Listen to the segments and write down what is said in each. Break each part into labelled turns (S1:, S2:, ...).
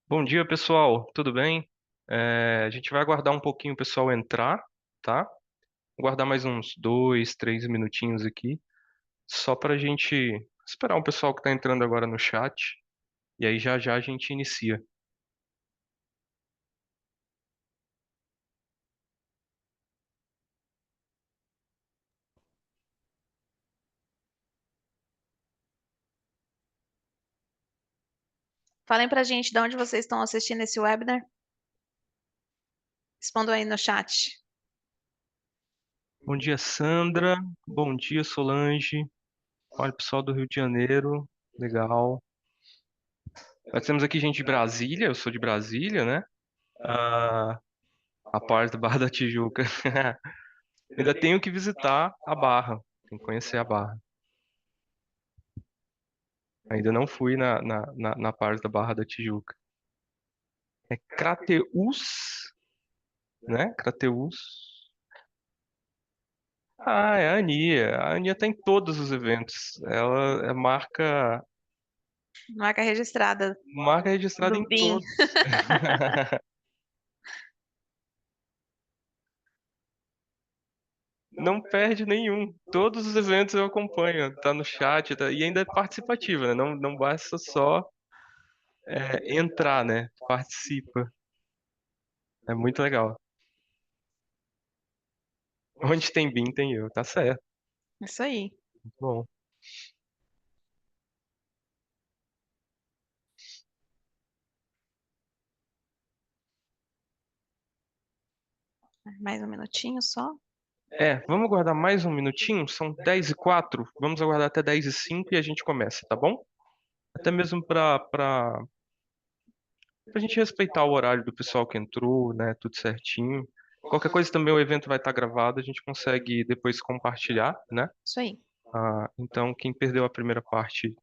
S1: Bom dia, pessoal. Tudo bem? A gente vai aguardar um pouquinho o pessoal entrar, tá? Aguardar mais uns 2, 3 minutinhos aqui, só para a gente esperar o pessoal que está entrando agora no chat. E aí já já a gente inicia.
S2: Falem pra gente de onde vocês estão assistindo esse webinar. Respondam aí no chat.
S1: Bom dia, Sandra. Bom dia, Solange. Olha, pessoal do Rio de Janeiro. Legal. Nós temos aqui gente de Brasília. Eu sou de Brasília, né? Ah, a parte da Barra da Tijuca. Ainda tenho que visitar a Barra. Tenho que conhecer a Barra. Ainda não fui na parte da Barra da Tijuca. É Crateús, né? Crateús. Ah, é a Aninha. A Aninha tá em todos os eventos. Ela é
S2: Marca registrada
S1: marca registrada
S2: do
S1: em
S2: BIM.
S1: todos. Não perde nenhum. Todos os eventos eu acompanho. Tá no chat, e ainda é participativa, né? Não basta só entrar, né? Participa. É muito legal. Onde tem BIM, tem eu. Tá certo.
S2: Isso aí.
S1: Bom.
S2: Mais um minutinho só.
S1: Vamos aguardar mais um minutinho? São 10h04. Vamos aguardar até 10h05 e a gente começa, tá bom? Até mesmo para a gente respeitar o horário do pessoal que entrou, né? Tudo certinho. Qualquer coisa também o evento vai estar gravado, a gente consegue depois compartilhar, né?
S2: Isso aí.
S1: Então, quem perdeu a primeira parte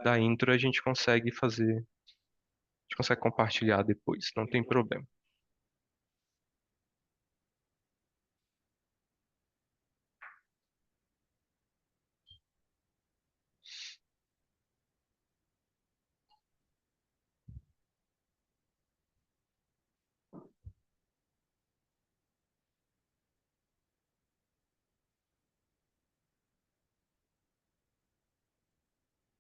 S1: da intro, a gente consegue compartilhar depois, não tem problema.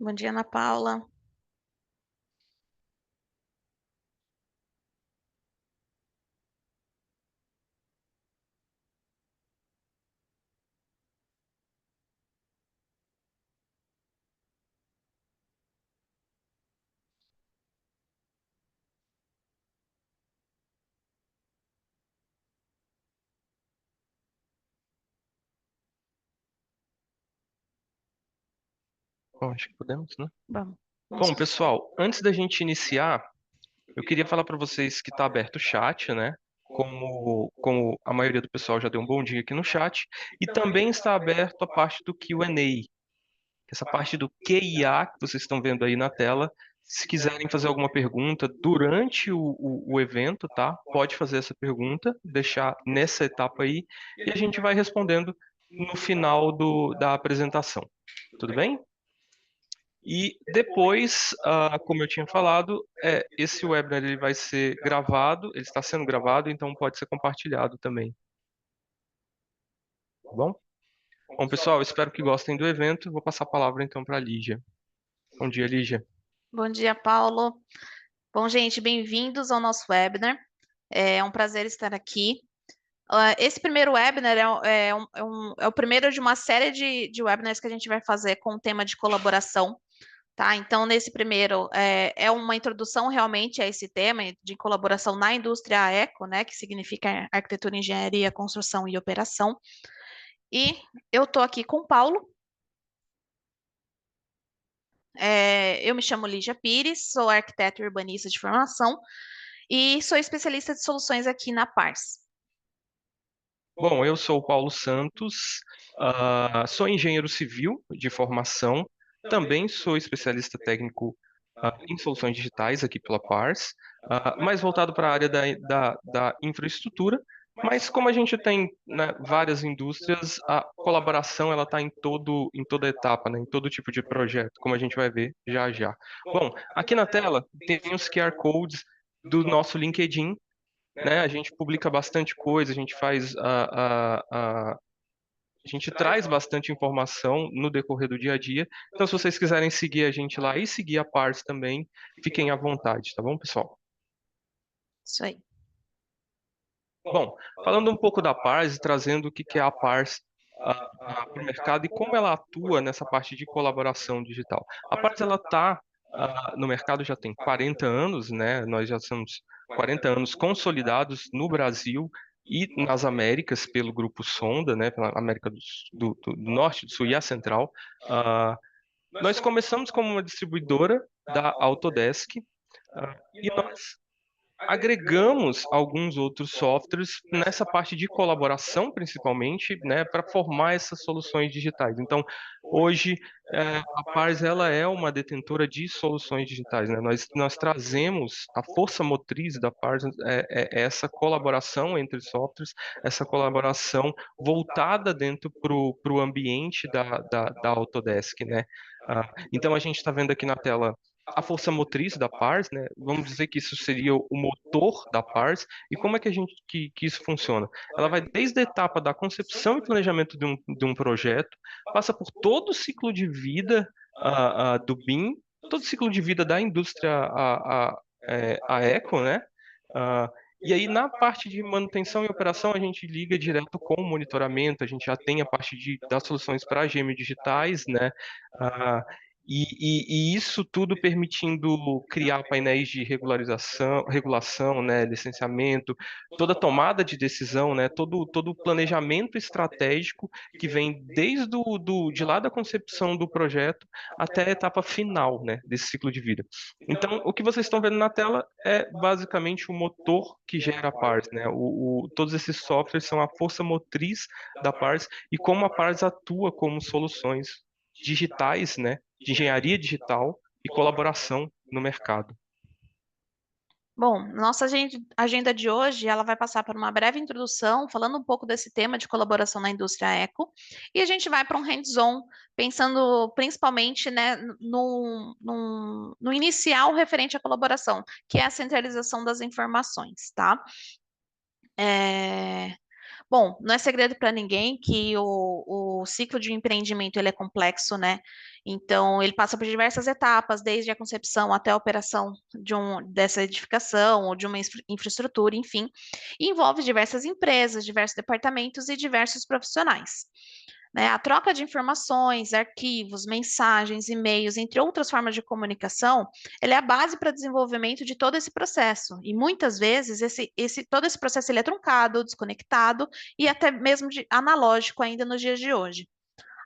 S2: Bom dia, Ana Paula.
S1: Bom, acho que podemos, né?
S2: Vamos.
S1: Bom, pessoal, antes da gente iniciar, eu queria falar para vocês que está aberto o chat, né? Como a maioria do pessoal já deu um bom dia aqui no chat, e também está aberto a parte do Q&A, essa parte do QIA que vocês estão vendo aí na tela. Se quiserem fazer alguma pergunta durante o evento, tá? Pode fazer essa pergunta, deixar nessa etapa aí, e a gente vai respondendo no final da apresentação. Tudo bem? E depois, como eu tinha falado, esse webinar ele vai ser gravado, ele está sendo gravado, então pode ser compartilhado também, tá bom? Bom, pessoal, espero que gostem do evento. Vou passar a palavra então para a Lígia. Bom dia, Lígia.
S2: Bom dia, Paulo. Bom, gente, bem-vindos ao nosso webinar. É um prazer estar aqui. Esse primeiro webinar é o primeiro de uma série de webinars que a gente vai fazer com o tema de colaboração. Tá, então nesse primeiro é uma introdução realmente a esse tema de colaboração na indústria eco, né, que significa arquitetura, engenharia, construção e operação. E eu estou aqui com o Paulo. Eu me chamo Lígia Pires, sou arquiteto e urbanista de formação e sou especialista de soluções aqui na Pars.
S1: Bom, eu sou o Paulo Santos, sou engenheiro civil de formação, também sou especialista técnico em soluções digitais aqui pela Pars, mais voltado para a área da infraestrutura, mas como a gente tem, né, várias indústrias, a colaboração ela está em toda etapa, né, em todo tipo de projeto, como a gente vai ver já já. Bom, aqui na tela tem os QR Codes do nosso LinkedIn, né? A gente publica bastante coisa, a gente faz a gente traz bastante informação no decorrer do dia a dia. Então, se vocês quiserem seguir a gente lá e seguir a Pars também, fiquem à vontade, tá bom, pessoal?
S2: Isso aí.
S1: Bom, falando um pouco da Pars e trazendo o que que é a Pars para o mercado e como ela atua nessa parte de colaboração digital. A Pars ela está no mercado já tem 40 anos, né? Nós já somos 40 anos consolidados no Brasil e nas Américas pelo grupo Sonda, né? Pela América do Norte, do Sul e a Central. Ah, Nós começamos como uma distribuidora da Autodesk, e nós agregamos alguns outros softwares nessa parte de colaboração, principalmente, né, para formar essas soluções digitais. Então, hoje, a Pars ela é uma detentora de soluções digitais, né? Nós trazemos a força motriz da Pars, é essa colaboração entre softwares, essa colaboração voltada dentro para o ambiente da Autodesk, né? Então, a gente está vendo aqui na tela a força motriz da Pars, né? Vamos dizer que isso seria o motor da Pars. E como é que que isso funciona? Ela vai desde a etapa da concepção e planejamento de um projeto, passa por todo o ciclo de vida do BIM, todo o ciclo de vida da indústria a Eco, né? Ah, e aí, na parte de manutenção e operação, a gente liga direto com o monitoramento, a gente já tem a parte das soluções para gêmeos digitais, né? Ah, e isso tudo permitindo criar painéis de regulação, né, licenciamento, toda tomada de decisão, né, todo o planejamento estratégico que vem desde de lá da concepção do projeto até a etapa final, né, desse ciclo de vida. Então, o que vocês estão vendo na tela é basicamente o motor que gera a Pars, né? Todos esses softwares são a força motriz da Pars e como a Pars atua como soluções digitais, né? De engenharia digital e colaboração no mercado.
S2: Bom, nossa agenda de hoje, ela vai passar por uma breve introdução, falando um pouco desse tema de colaboração na indústria eco, e a gente vai para um hands-on, pensando principalmente, né, no inicial referente à colaboração, que é a centralização das informações, tá? É, Bom, não é segredo para ninguém que o ciclo de empreendimento ele é complexo, né? Então, ele passa por diversas etapas, desde a concepção até a operação dessa edificação ou de uma infraestrutura, enfim, e envolve diversas empresas, diversos departamentos e diversos profissionais. Né? A troca de informações, arquivos, mensagens, e-mails, entre outras formas de comunicação, ela é a base para o desenvolvimento de todo esse processo. E muitas vezes todo esse processo ele é truncado, desconectado e até mesmo analógico ainda nos dias de hoje.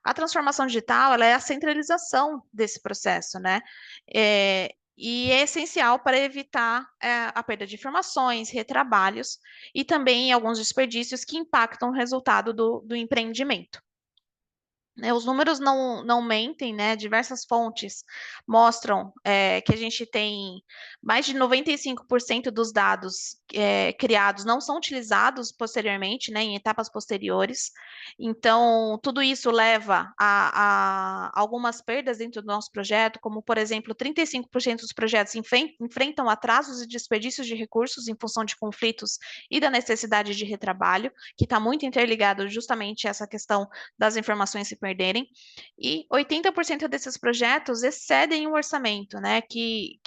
S2: A transformação digital, ela é a centralização desse processo, né? E é essencial para evitar a perda de informações, retrabalhos e também alguns desperdícios que impactam o resultado do empreendimento. Né, os números não mentem, né? Diversas fontes mostram que a gente tem mais de 95% dos dados criados não são utilizados posteriormente, né, em etapas posteriores. Então, tudo isso leva a algumas perdas dentro do nosso projeto, como, por exemplo, 35% dos projetos enfrentam atrasos e desperdícios de recursos em função de conflitos e da necessidade de retrabalho, que está muito interligado justamente a essa questão das informações se perderem, e 80% desses projetos excedem o orçamento, né? Que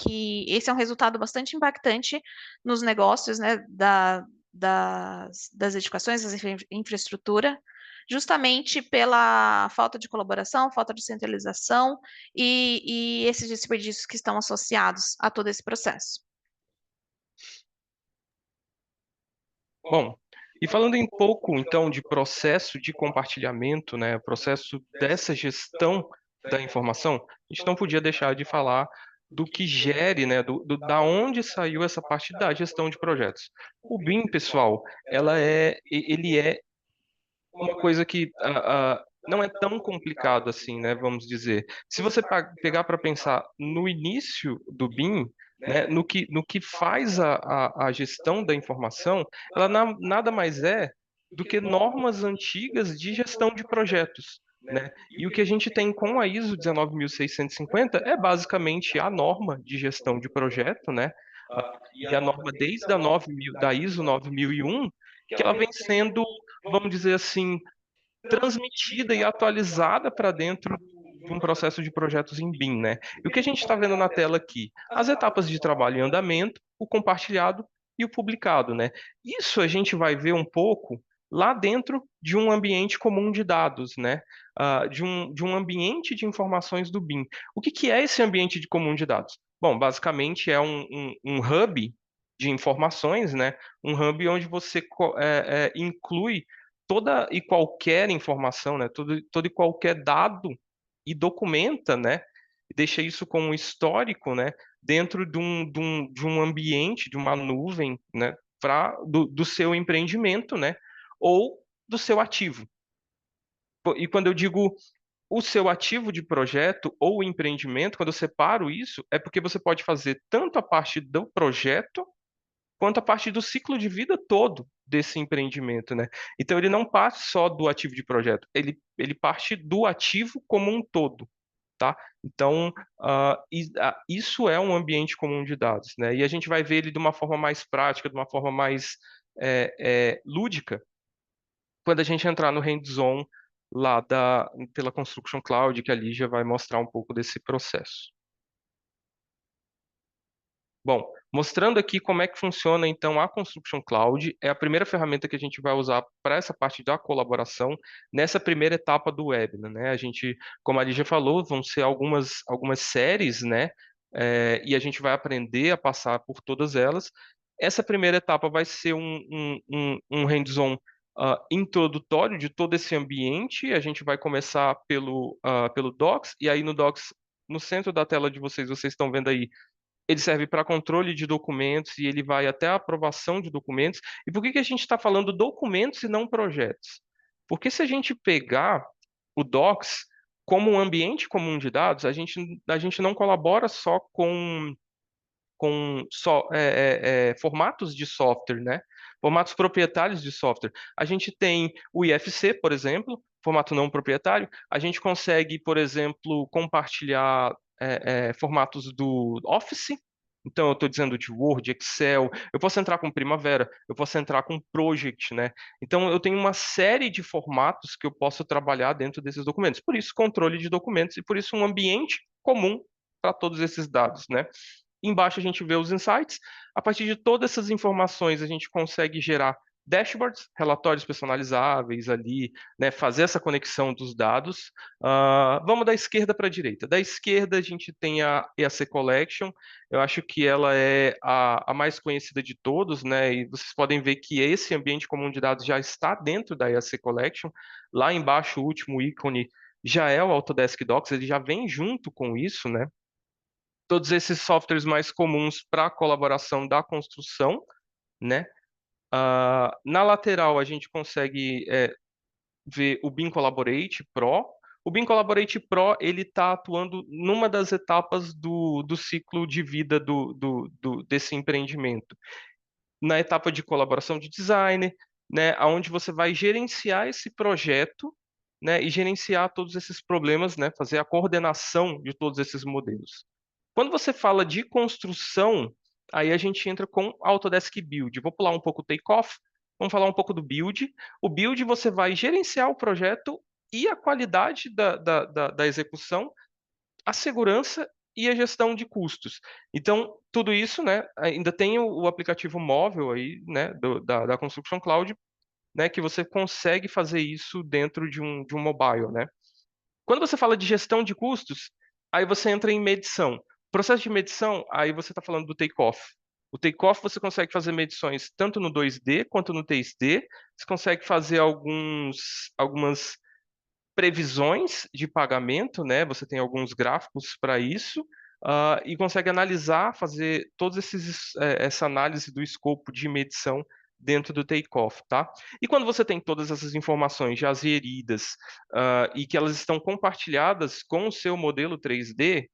S2: esse é um resultado bastante impactante nos negócios, né? Das edificações, das infraestrutura, justamente pela falta de colaboração, falta de centralização e esses desperdícios que estão associados a todo esse processo.
S1: Bom, e falando em pouco, então, de processo de compartilhamento, né, processo dessa gestão da informação, a gente não podia deixar de falar do que gere, né, da onde saiu essa parte da gestão de projetos. O BIM, pessoal, ele é uma coisa que não é tão complicado assim, né? Vamos dizer. Se você pegar para pensar no início do BIM, né, no que faz a gestão da informação, ela nada mais é do que normas antigas de gestão de projetos. Né? E o que a gente tem com a ISO 19650 é basicamente a norma de gestão de projeto, né? E a norma desde a 9000, da ISO 9001, que ela vem sendo, vamos dizer assim, transmitida e atualizada para dentro de um processo de projetos em BIM, né? E o que a gente está vendo na tela aqui? As etapas de trabalho em andamento, o compartilhado e o publicado, né? Isso a gente vai ver um pouco lá dentro de um ambiente comum de dados, né? De um ambiente de informações do BIM. O que é esse ambiente de comum de dados? Bom, basicamente é um hub de informações, né? Um hub onde você inclui toda e qualquer informação, né, todo e qualquer dado e documenta, né, e deixa isso como um histórico, né, dentro de um ambiente, de uma nuvem, né, do seu empreendimento, né, ou do seu ativo. E quando eu digo o seu ativo de projeto ou empreendimento, quando eu separo isso, é porque você pode fazer tanto a parte do projeto quanto a parte do ciclo de vida todo desse empreendimento, né? Então ele não parte só do ativo de projeto, ele parte do ativo como um todo, tá? Então isso é um ambiente comum de dados, né? E a gente vai ver ele de uma forma mais prática, de uma forma mais lúdica, quando a gente entrar no hands-on lá pela Construction Cloud, que a Lígia vai mostrar um pouco desse processo. Bom, mostrando aqui como é que funciona então a Construction Cloud, é a primeira ferramenta que a gente vai usar para essa parte da colaboração nessa primeira etapa do webinar, né? A gente, como a Lígia falou, vão ser algumas séries, né? E a gente vai aprender a passar por todas elas. Essa primeira etapa vai ser um hands-on introdutório de todo esse ambiente. A gente vai começar pelo Docs, e aí no Docs, no centro da tela de vocês estão vendo aí ele serve para controle de documentos e ele vai até a aprovação de documentos. E por que que a gente está falando documentos e não projetos? Porque se a gente pegar o Docs como um ambiente comum de dados, a gente não colabora só com formatos de software, né? Formatos proprietários de software. A gente tem o IFC, por exemplo, formato não proprietário. A gente consegue, por exemplo, compartilhar formatos do Office. Então, eu estou dizendo de Word, Excel. Eu posso entrar com Primavera, eu posso entrar com Project, né? Então, eu tenho uma série de formatos que eu posso trabalhar dentro desses documentos. Por isso, controle de documentos e por isso um ambiente comum para todos esses dados, né? Embaixo a gente vê os insights. A partir de todas essas informações, a gente consegue gerar dashboards, relatórios personalizáveis ali, né, fazer essa conexão dos dados. Vamos da esquerda para a direita. Da esquerda a gente tem a EAC Collection. Eu acho que ela é a mais conhecida de todos, né? E vocês podem ver que esse ambiente comum de dados já está dentro da EAC Collection. Lá embaixo, o último ícone já é o Autodesk Docs, ele já vem junto com isso, né? Todos esses softwares mais comuns para colaboração da construção, né? Na lateral a gente consegue ver o BIM Collaborate Pro. O BIM Collaborate Pro ele está atuando numa das etapas do ciclo de vida desse empreendimento. Na etapa de colaboração de design, né, onde você vai gerenciar esse projeto, né, e gerenciar todos esses problemas, né, fazer a coordenação de todos esses modelos. Quando você fala de construção, aí a gente entra com Autodesk Build. Vou pular um pouco o take-off, vamos falar um pouco do build. O build você vai gerenciar o projeto e a qualidade da execução, a segurança e a gestão de custos. Então, tudo isso, né, ainda tem o aplicativo móvel aí, né, da Construction Cloud, né, que você consegue fazer isso dentro de um mobile, né? Quando você fala de gestão de custos, aí você entra em medição. Processo de medição, aí você está falando do take-off. O take-off você consegue fazer medições tanto no 2D quanto no 3D. Você consegue fazer algumas previsões de pagamento, né? Você tem alguns gráficos para isso, e consegue analisar, fazer essa análise do escopo de medição dentro do takeoff, tá? E quando você tem todas essas informações já zeridas, e que elas estão compartilhadas com o seu modelo 3D,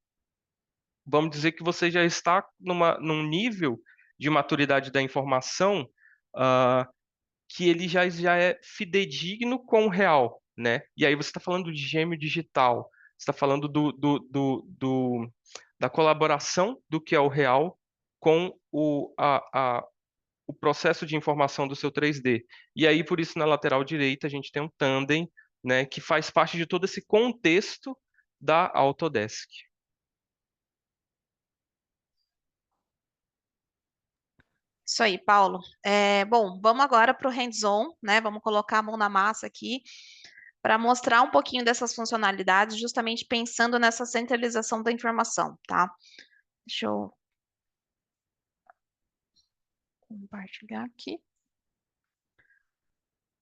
S1: vamos dizer que você já está num nível de maturidade da informação, ah, que ele já é fidedigno com o real, né? E aí você está falando de gêmeo digital, você está falando da colaboração do que é o real com o processo de informação do seu 3D. E aí, por isso, na lateral direita, a gente tem um tandem, né, que faz parte de todo esse contexto da Autodesk.
S2: Isso aí, Paulo. Bom, vamos agora para o hands-on, né? Vamos colocar a mão na massa aqui para mostrar um pouquinho dessas funcionalidades, justamente pensando nessa centralização da informação, tá? Deixa eu compartilhar aqui.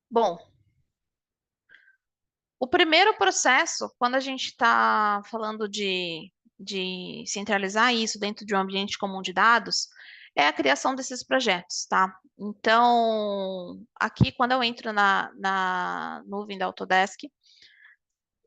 S2: Bom, o primeiro processo, quando a gente está falando de centralizar isso dentro de um ambiente comum de dados, é a criação desses projetos, tá? Então, aqui, quando eu entro na nuvem da Autodesk,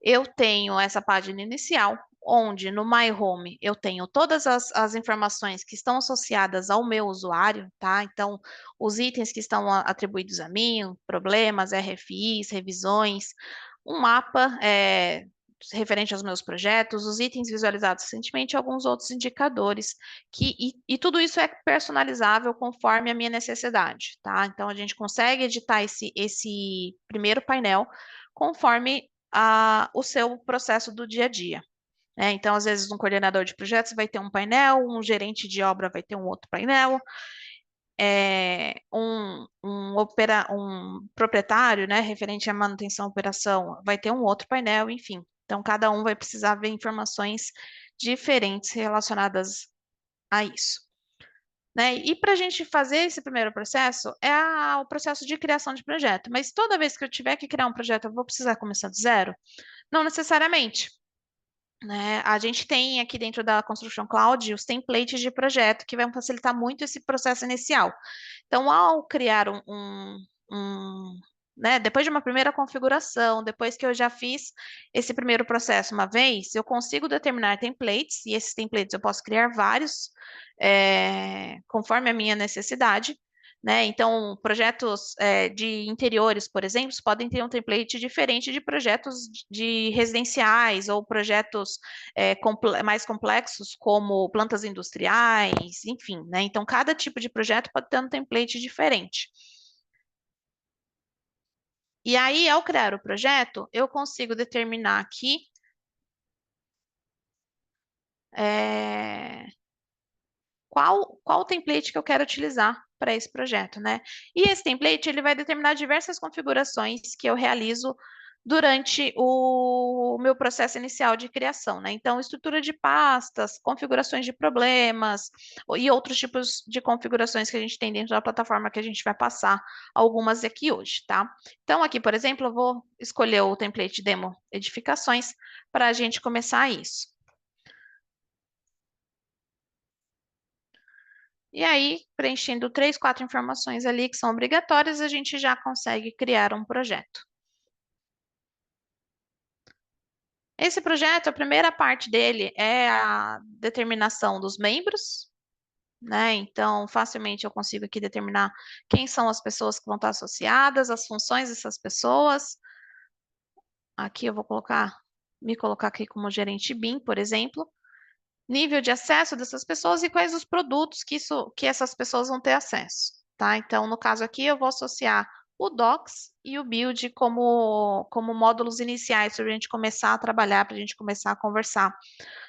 S2: eu tenho essa página inicial, onde no My Home eu tenho todas as informações que estão associadas ao meu usuário, tá? Então, os itens que estão atribuídos a mim, problemas, RFIs, revisões, um mapa referente aos meus projetos, os itens visualizados recentemente e alguns outros indicadores, e tudo isso é personalizável conforme a minha necessidade, tá? Então, a gente consegue editar esse primeiro painel conforme o seu processo do dia a dia, né? Então, às vezes, um coordenador de projetos vai ter um painel, um gerente de obra vai ter um outro painel, um proprietário, né, referente à manutenção e operação, vai ter um outro painel, enfim. Então, cada um vai precisar ver informações diferentes relacionadas a isso. Né? E para a gente fazer esse primeiro processo, o processo de criação de projeto. Mas toda vez que eu tiver que criar um projeto, eu vou precisar começar do zero? Não necessariamente, né? A gente tem aqui dentro da Construction Cloud os templates de projeto que vão facilitar muito esse processo inicial. Então, ao criar né, depois de uma primeira configuração, depois que eu já fiz esse primeiro processo uma vez, eu consigo determinar templates, e esses templates eu posso criar vários, conforme a minha necessidade, né? Então, projetos de interiores, por exemplo, podem ter um template diferente de projetos de residenciais ou projetos mais complexos, como plantas industriais, enfim, né? Então, cada tipo de projeto pode ter um template diferente. E aí, ao criar o projeto, eu consigo determinar aqui qual template que eu quero utilizar para esse projeto, né? E esse template, ele vai determinar diversas configurações que eu realizo durante o meu processo inicial de criação, né? Então, estrutura de pastas, configurações de problemas e outros tipos de configurações que a gente tem dentro da plataforma que a gente vai passar algumas aqui hoje, tá? Então, aqui, por exemplo, eu vou escolher o template demo edificações para a gente começar isso. E aí, preenchendo 3, 4 informações ali que são obrigatórias, a gente já consegue criar um projeto. Esse projeto, a primeira parte dele é a determinação dos membros, né? Então, facilmente eu consigo aqui determinar quem são as pessoas que vão estar associadas, as funções dessas pessoas. Aqui eu vou me colocar aqui como gerente BIM, por exemplo. Nível de acesso dessas pessoas e quais os produtos que essas pessoas vão ter acesso, tá? Então, no caso aqui, eu vou associar o Docs e o Build como módulos iniciais para a gente começar a trabalhar, para a gente começar a conversar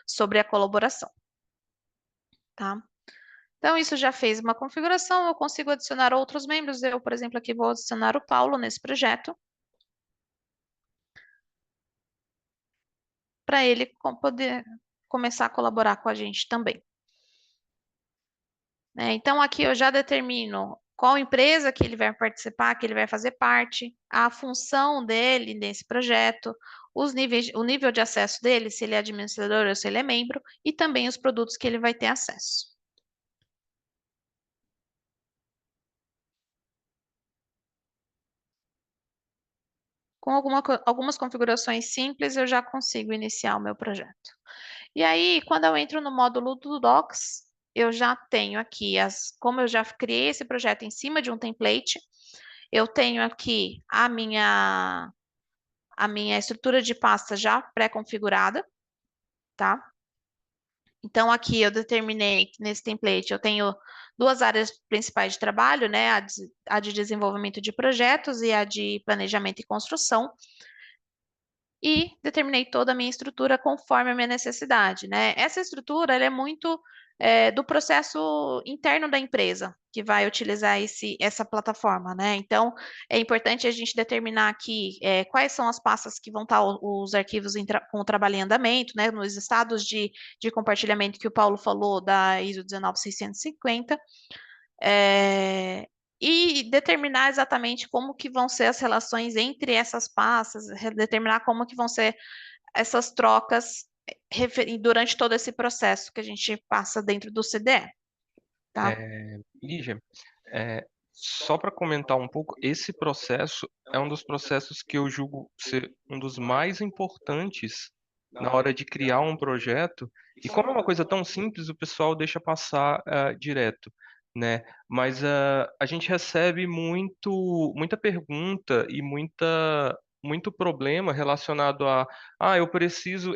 S2: sobre a colaboração, tá? Então, isso já fez uma configuração, eu consigo adicionar outros membros. Eu, por exemplo, aqui vou adicionar o Paulo nesse projeto, para ele poder começar a colaborar com a gente também. Então, aqui eu já determino qual empresa que ele vai participar, que ele vai fazer parte, a função dele nesse projeto, o nível de acesso dele, se ele é administrador ou se ele é membro, e também os produtos que ele vai ter acesso. Com algumas configurações simples, eu já consigo iniciar o meu projeto. E aí, quando eu entro no módulo do Docs, eu já tenho aqui como eu já criei esse projeto em cima de um template, eu tenho aqui a minha estrutura de pasta já pré-configurada, tá? Então, aqui eu determinei, nesse template, eu tenho duas áreas principais de trabalho, né? A de desenvolvimento de projetos e a de planejamento e construção. E determinei toda a minha estrutura conforme a minha necessidade, né? Essa estrutura, ela é muito do processo interno da empresa, que vai utilizar essa plataforma, né? Então, é importante a gente determinar aqui quais são as pastas que vão estar os arquivos com o trabalho em andamento, né? Nos estados de compartilhamento que o Paulo falou da ISO 19650, é, e determinar exatamente como que vão ser as relações entre essas pastas, determinar como que vão ser essas trocas durante todo esse processo que a gente passa dentro do CDE, tá?
S1: Lígia, é, só para comentar um pouco, esse processo é um dos processos que eu julgo ser um dos mais importantes na hora de criar um projeto. E como é uma coisa tão simples, o pessoal deixa passar direto, né? Mas a gente recebe muita pergunta e muito problema relacionado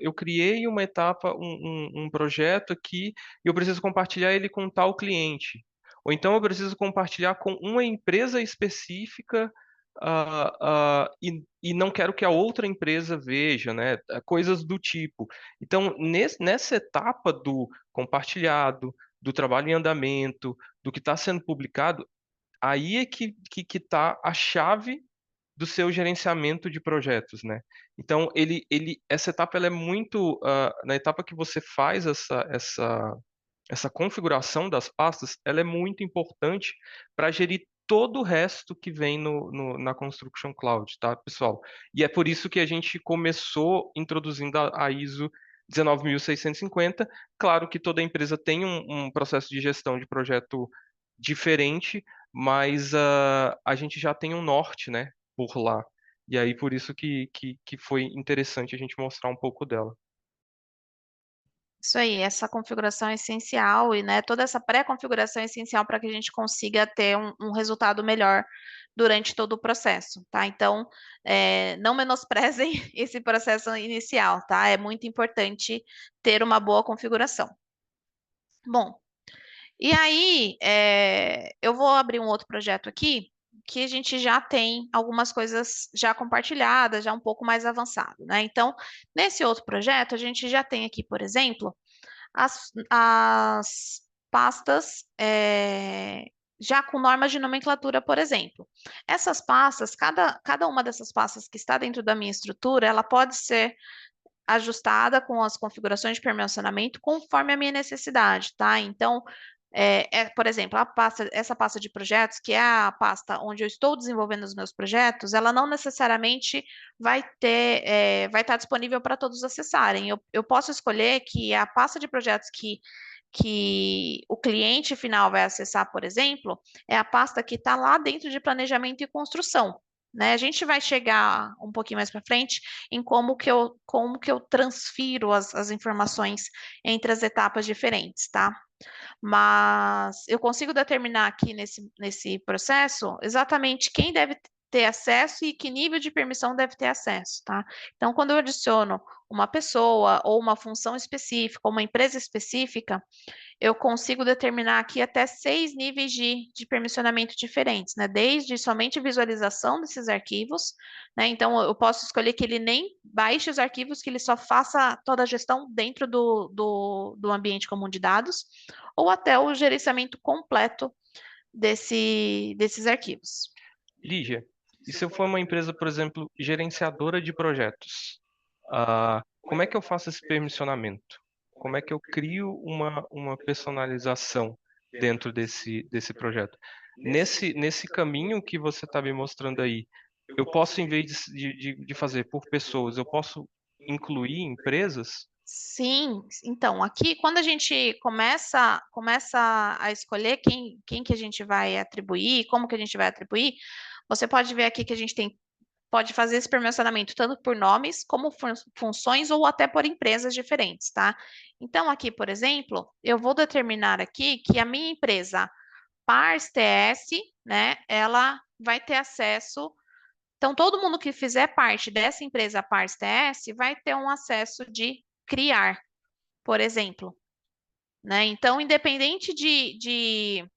S1: eu criei uma etapa, um projeto aqui e eu preciso compartilhar ele com tal cliente. Ou então eu preciso compartilhar com uma empresa específica, e não quero que a outra empresa veja, né? Coisas do tipo. Então, nessa etapa do compartilhado, do trabalho em andamento, do que está sendo publicado, aí é que está a chave do seu gerenciamento de projetos, né? Então, essa etapa ela é muito, na etapa que você faz essa configuração das pastas, ela é muito importante para gerir todo o resto que vem na Construction Cloud, tá, pessoal? E é por isso que a gente começou introduzindo a ISO 19650. Claro que toda empresa tem um processo de gestão de projeto diferente, mas a gente já tem um norte, né, por lá. E aí, por isso que foi interessante a gente mostrar um pouco dela.
S2: Isso aí, essa configuração é essencial e, né, toda essa pré-configuração é essencial para que a gente consiga ter um resultado melhor durante todo o processo, tá? Então, não menosprezem esse processo inicial, tá? É muito importante ter uma boa configuração. Bom, e aí, eu vou abrir um outro projeto aqui, que a gente já tem algumas coisas já compartilhadas, já um pouco mais avançado, né? Então, nesse outro projeto, a gente já tem aqui, por exemplo, as pastas já com normas de nomenclatura, por exemplo. Essas pastas, cada uma dessas pastas que está dentro da minha estrutura, ela pode ser ajustada com as configurações de permissionamento conforme a minha necessidade, tá? Então, por exemplo, essa pasta de projetos, que é a pasta onde eu estou desenvolvendo os meus projetos, ela não necessariamente vai estar disponível para todos acessarem. Eu posso escolher que a pasta de projetos que o cliente final vai acessar, por exemplo, é a pasta que está lá dentro de planejamento e construção. Né? A gente vai chegar um pouquinho mais para frente em como que eu transfiro as informações entre as etapas diferentes, tá? Mas eu consigo determinar aqui nesse processo exatamente quem deve ter acesso e que nível de permissão deve ter acesso, tá? Então, quando eu adiciono uma pessoa ou uma função específica, ou uma empresa específica, eu consigo determinar aqui até 6 níveis de permissionamento diferentes, né? Desde somente visualização desses arquivos, né? Então, eu posso escolher que ele nem baixe os arquivos, que ele só faça toda a gestão dentro do ambiente comum de dados, ou até o gerenciamento completo desses arquivos.
S1: Lígia, e se eu for uma empresa, por exemplo, gerenciadora de projetos, como é que eu faço esse permissionamento? Como é que eu crio uma personalização dentro desse projeto? Nesse caminho que você está me mostrando aí, eu posso, em vez de fazer por pessoas, eu posso incluir empresas?
S2: Sim, então, aqui quando a gente começa a escolher quem que a gente vai atribuir, como que a gente vai atribuir, você pode ver aqui que a gente tem pode fazer esse permissionamento tanto por nomes, como funções, ou até por empresas diferentes, tá? Então, aqui, por exemplo, eu vou determinar aqui que a minha empresa Pars TS, né, ela vai ter acesso. Então, todo mundo que fizer parte dessa empresa Pars TS vai ter um acesso de criar, por exemplo, né? Então, independente de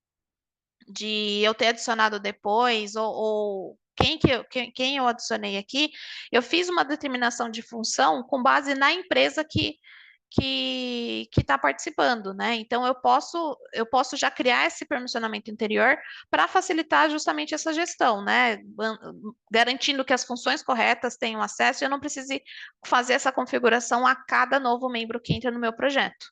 S2: eu ter adicionado depois, ou quem eu adicionei aqui, eu fiz uma determinação de função com base na empresa que está participando, né? Então eu posso já criar esse permissionamento interior para facilitar justamente essa gestão, né? Garantindo que as funções corretas tenham acesso e eu não precise fazer essa configuração a cada novo membro que entra no meu projeto.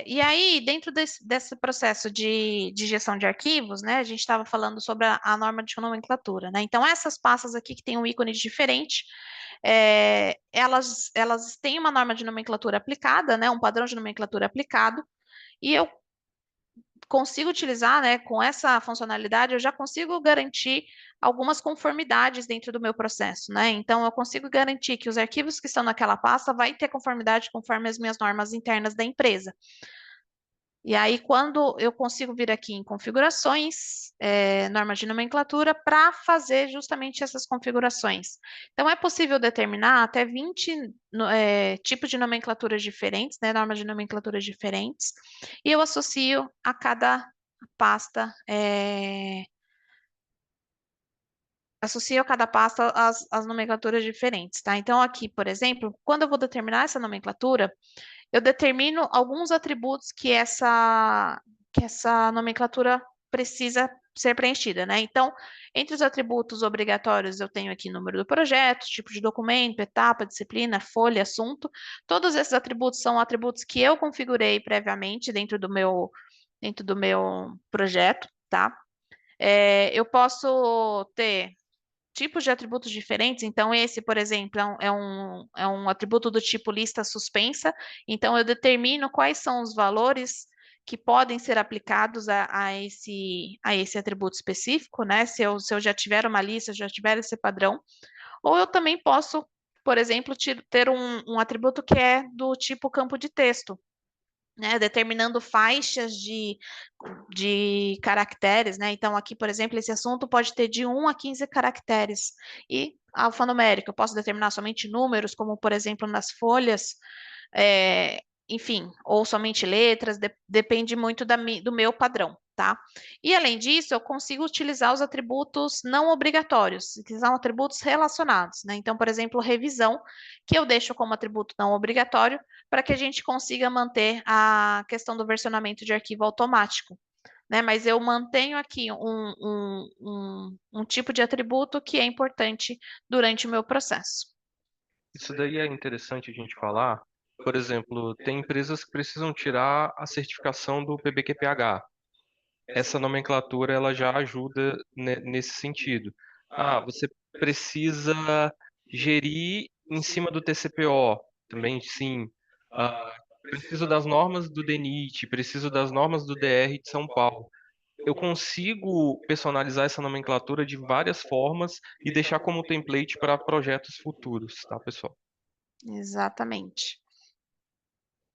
S2: E aí, dentro desse processo de gestão de arquivos, né, a gente estava falando sobre a norma de nomenclatura, né? Então, essas pastas aqui que tem um ícone diferente, elas têm uma norma de nomenclatura aplicada, né, um padrão de nomenclatura aplicado, e eu consigo utilizar, né, com essa funcionalidade, eu já consigo garantir algumas conformidades dentro do meu processo, né? Então, eu consigo garantir que os arquivos que estão naquela pasta vai ter conformidade conforme as minhas normas internas da empresa. E aí, quando eu consigo vir aqui em configurações, normas de nomenclatura, para fazer justamente essas configurações. Então, é possível determinar até 20 tipos de nomenclaturas diferentes, né, normas de nomenclaturas diferentes, e eu associo a cada pasta, as nomenclaturas diferentes, tá? Então, aqui, por exemplo, quando eu vou determinar essa nomenclatura, eu determino alguns atributos que essa nomenclatura precisa ser preenchida, né? Então, entre os atributos obrigatórios, eu tenho aqui número do projeto, tipo de documento, etapa, disciplina, folha, assunto. Todos esses atributos são atributos que eu configurei previamente dentro do meu projeto, tá? Eu posso ter tipos de atributos diferentes. Então, esse, por exemplo, é um atributo do tipo lista suspensa. Então, eu determino quais são os valores que podem ser aplicados a esse atributo específico, né? Se eu já tiver uma lista, já tiver esse padrão. Ou eu também posso, por exemplo, ter um atributo que é do tipo campo de texto, né, determinando faixas de caracteres, né? Então, aqui, por exemplo, esse assunto pode ter de 1 a 15 caracteres. E alfanumérico, eu posso determinar somente números, como, por exemplo, nas folhas, é, enfim, ou somente letras, depende muito do meu padrão, tá? E, além disso, eu consigo utilizar os atributos não obrigatórios, que são atributos relacionados, né? Então, por exemplo, revisão, que eu deixo como atributo não obrigatório, para que a gente consiga manter a questão do versionamento de arquivo automático, né? Mas eu mantenho aqui um tipo de atributo que é importante durante o meu processo.
S1: Isso daí é interessante a gente falar. Por exemplo, tem empresas que precisam tirar a certificação do PBQPH. Essa nomenclatura ela já ajuda nesse sentido. Ah, você precisa gerir em cima do TCPO, também sim. Ah, preciso das normas do DENIT, preciso das normas do DR de São Paulo. Eu consigo personalizar essa nomenclatura de várias formas e deixar como template para projetos futuros, tá, pessoal?
S2: Exatamente.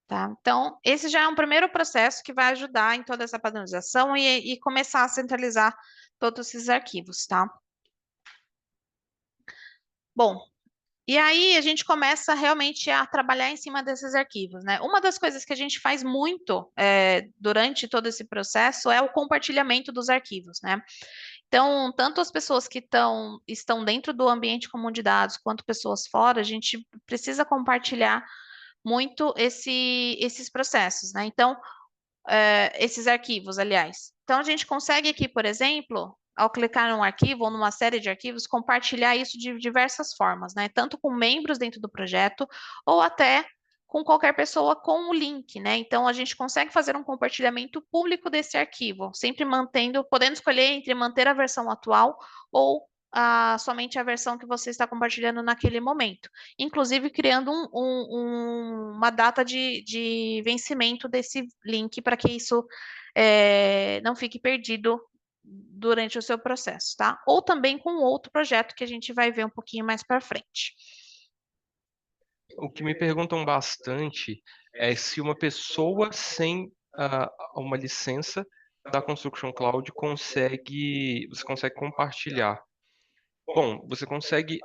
S2: Tá? Então, esse já é um primeiro processo que vai ajudar em toda essa padronização e começar a centralizar todos esses arquivos, tá? Bom, e aí a gente começa realmente a trabalhar em cima desses arquivos, né? Uma das coisas que a gente faz muito durante todo esse processo é o compartilhamento dos arquivos, né? Então, tanto as pessoas que estão dentro do ambiente comum de dados, quanto pessoas fora, a gente precisa compartilhar muito esses processos, né? Então, esses arquivos, aliás. Então, a gente consegue aqui, por exemplo, ao clicar num arquivo ou numa série de arquivos, compartilhar isso de diversas formas, né? Tanto com membros dentro do projeto, ou até com qualquer pessoa com o link, né? Então, a gente consegue fazer um compartilhamento público desse arquivo, sempre podendo escolher entre manter a versão atual ou somente a versão que você está compartilhando naquele momento, inclusive criando uma data de vencimento desse link para que isso não fique perdido durante o seu processo, tá? Ou também com outro projeto que a gente vai ver um pouquinho mais para frente.
S1: O que me perguntam bastante é se uma pessoa sem uma licença da Construction Cloud você consegue compartilhar. Bom,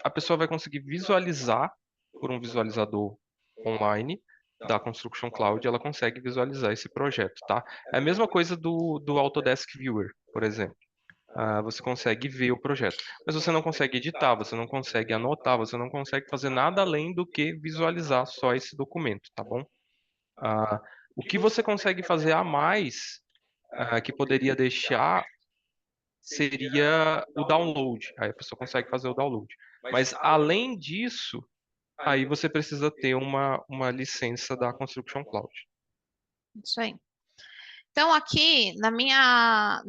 S1: a pessoa vai conseguir visualizar por um visualizador online da Construction Cloud, ela consegue visualizar esse projeto, tá? É a mesma coisa do Autodesk Viewer, por exemplo. Você consegue ver o projeto, mas você não consegue editar, você não consegue anotar, você não consegue fazer nada além do que visualizar só esse documento, tá bom? Ah, o que você consegue fazer a mais, que poderia deixar, seria o download. Aí a pessoa consegue fazer o download. Mas além disso, aí você precisa ter uma licença da Construction Cloud.
S2: Isso aí. Então, aqui na minha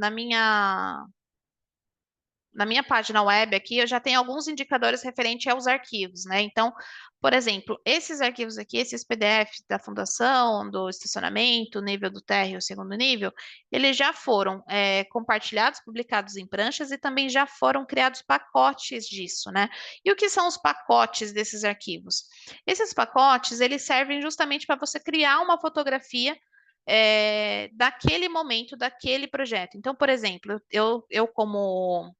S2: página web aqui, eu já tenho alguns indicadores referentes aos arquivos, né? Então, por exemplo, esses arquivos aqui, esses PDFs da fundação, do estacionamento, nível do térreo, segundo nível, eles já foram compartilhados, publicados em pranchas e também já foram criados pacotes disso, né? E o que são os pacotes desses arquivos? Esses pacotes, eles servem justamente para você criar uma fotografia daquele momento, daquele projeto. Então, por exemplo, eu como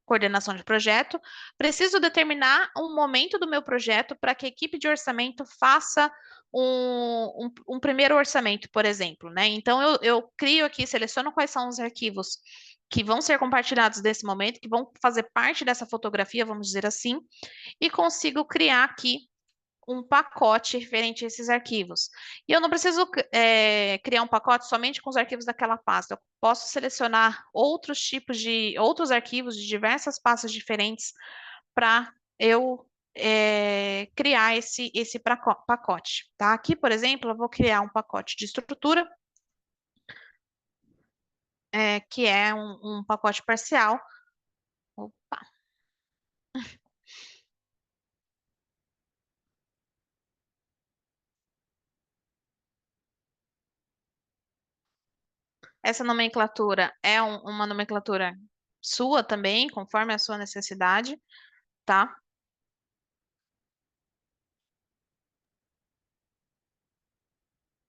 S2: coordenação de projeto, preciso determinar um momento do meu projeto para que a equipe de orçamento faça um primeiro orçamento, por exemplo, né? Então, eu crio aqui, seleciono quais são os arquivos que vão ser compartilhados nesse momento, que vão fazer parte dessa fotografia, vamos dizer assim, e consigo criar aqui um pacote referente a esses arquivos. E eu não preciso criar um pacote somente com os arquivos daquela pasta. Eu posso selecionar outros arquivos de diversas pastas diferentes para eu criar esse pacote. Tá? Aqui, por exemplo, eu vou criar um pacote de estrutura, que é um pacote parcial. Opa. Essa nomenclatura é uma nomenclatura sua também, conforme a sua necessidade, tá?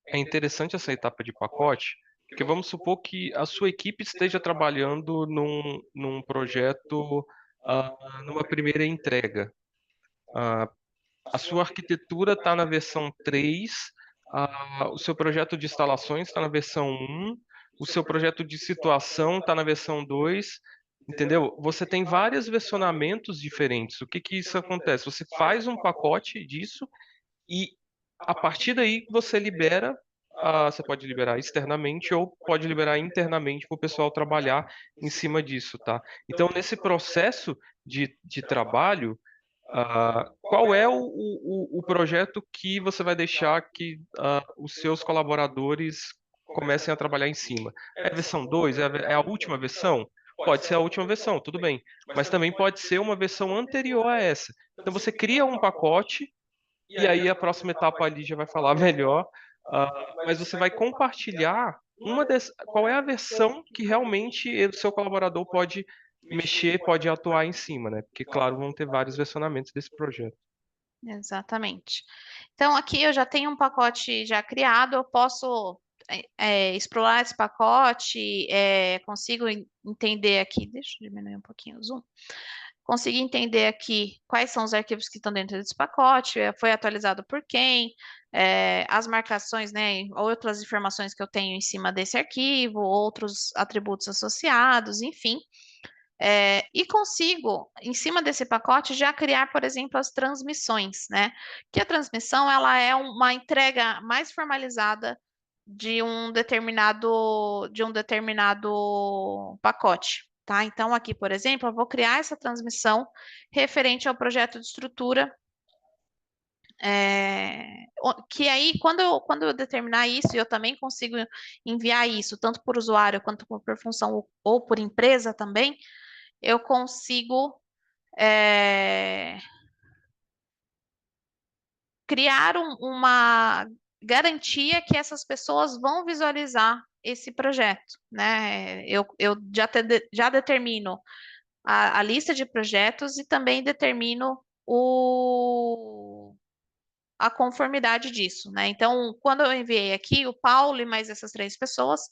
S1: É interessante essa etapa de pacote, porque vamos supor que a sua equipe esteja trabalhando num projeto, numa primeira entrega. Ah, a sua arquitetura está na versão 3, o seu projeto de instalações está na versão 1, o seu projeto de situação está na versão 2, entendeu? Você tem vários versionamentos diferentes. O que que isso acontece? Você faz um pacote disso e a partir daí você libera, você pode liberar externamente ou pode liberar internamente para o pessoal trabalhar em cima disso, tá? Então, nesse processo de trabalho, qual é o projeto que você vai deixar que os seus colaboradores comecem a trabalhar em cima? É a versão 2? É a última versão? Pode ser a última versão, tudo bem. Mas também pode ser uma versão anterior a essa. Então você cria um pacote e aí a próxima etapa ali já vai falar melhor, mas você vai compartilhar qual é a versão que realmente o seu colaborador pode mexer, pode atuar em cima, né? Porque, claro, vão ter vários versionamentos desse projeto.
S2: Exatamente. Então, aqui eu já tenho um pacote já criado, eu posso explorar esse pacote, consigo entender aqui, deixa eu diminuir um pouquinho o zoom, consigo entender aqui quais são os arquivos que estão dentro desse pacote, foi atualizado por quem, as marcações, né, outras informações que eu tenho em cima desse arquivo, outros atributos associados, enfim. E consigo, em cima desse pacote, já criar, por exemplo, as transmissões, né? Que a transmissão, ela é uma entrega mais formalizada de um determinado pacote, tá? Então, aqui, por exemplo, eu vou criar essa transmissão referente ao projeto de estrutura, que aí, quando eu determinar isso, eu também consigo enviar isso, tanto por usuário quanto por função ou por empresa também, eu consigo criar uma garantia que essas pessoas vão visualizar esse projeto, né? Eu já determino a lista de projetos e também determino a conformidade disso, né? Então, quando eu enviei aqui, o Paulo e mais essas três pessoas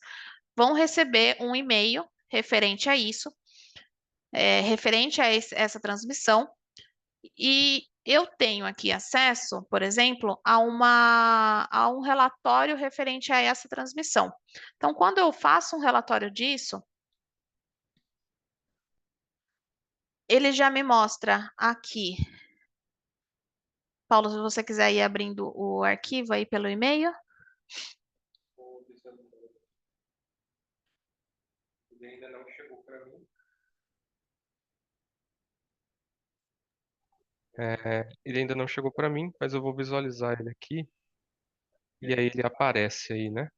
S2: vão receber um e-mail referente a isso, referente a essa transmissão, e eu tenho aqui acesso, por exemplo, a um relatório referente a essa transmissão. Então, quando eu faço um relatório disso, ele já me mostra aqui. Paulo, se você quiser ir abrindo o arquivo aí pelo e-mail.
S1: Ele ainda não chegou para mim. Ele ainda não chegou para mim, mas eu vou visualizar ele aqui e aí ele aparece aí, né?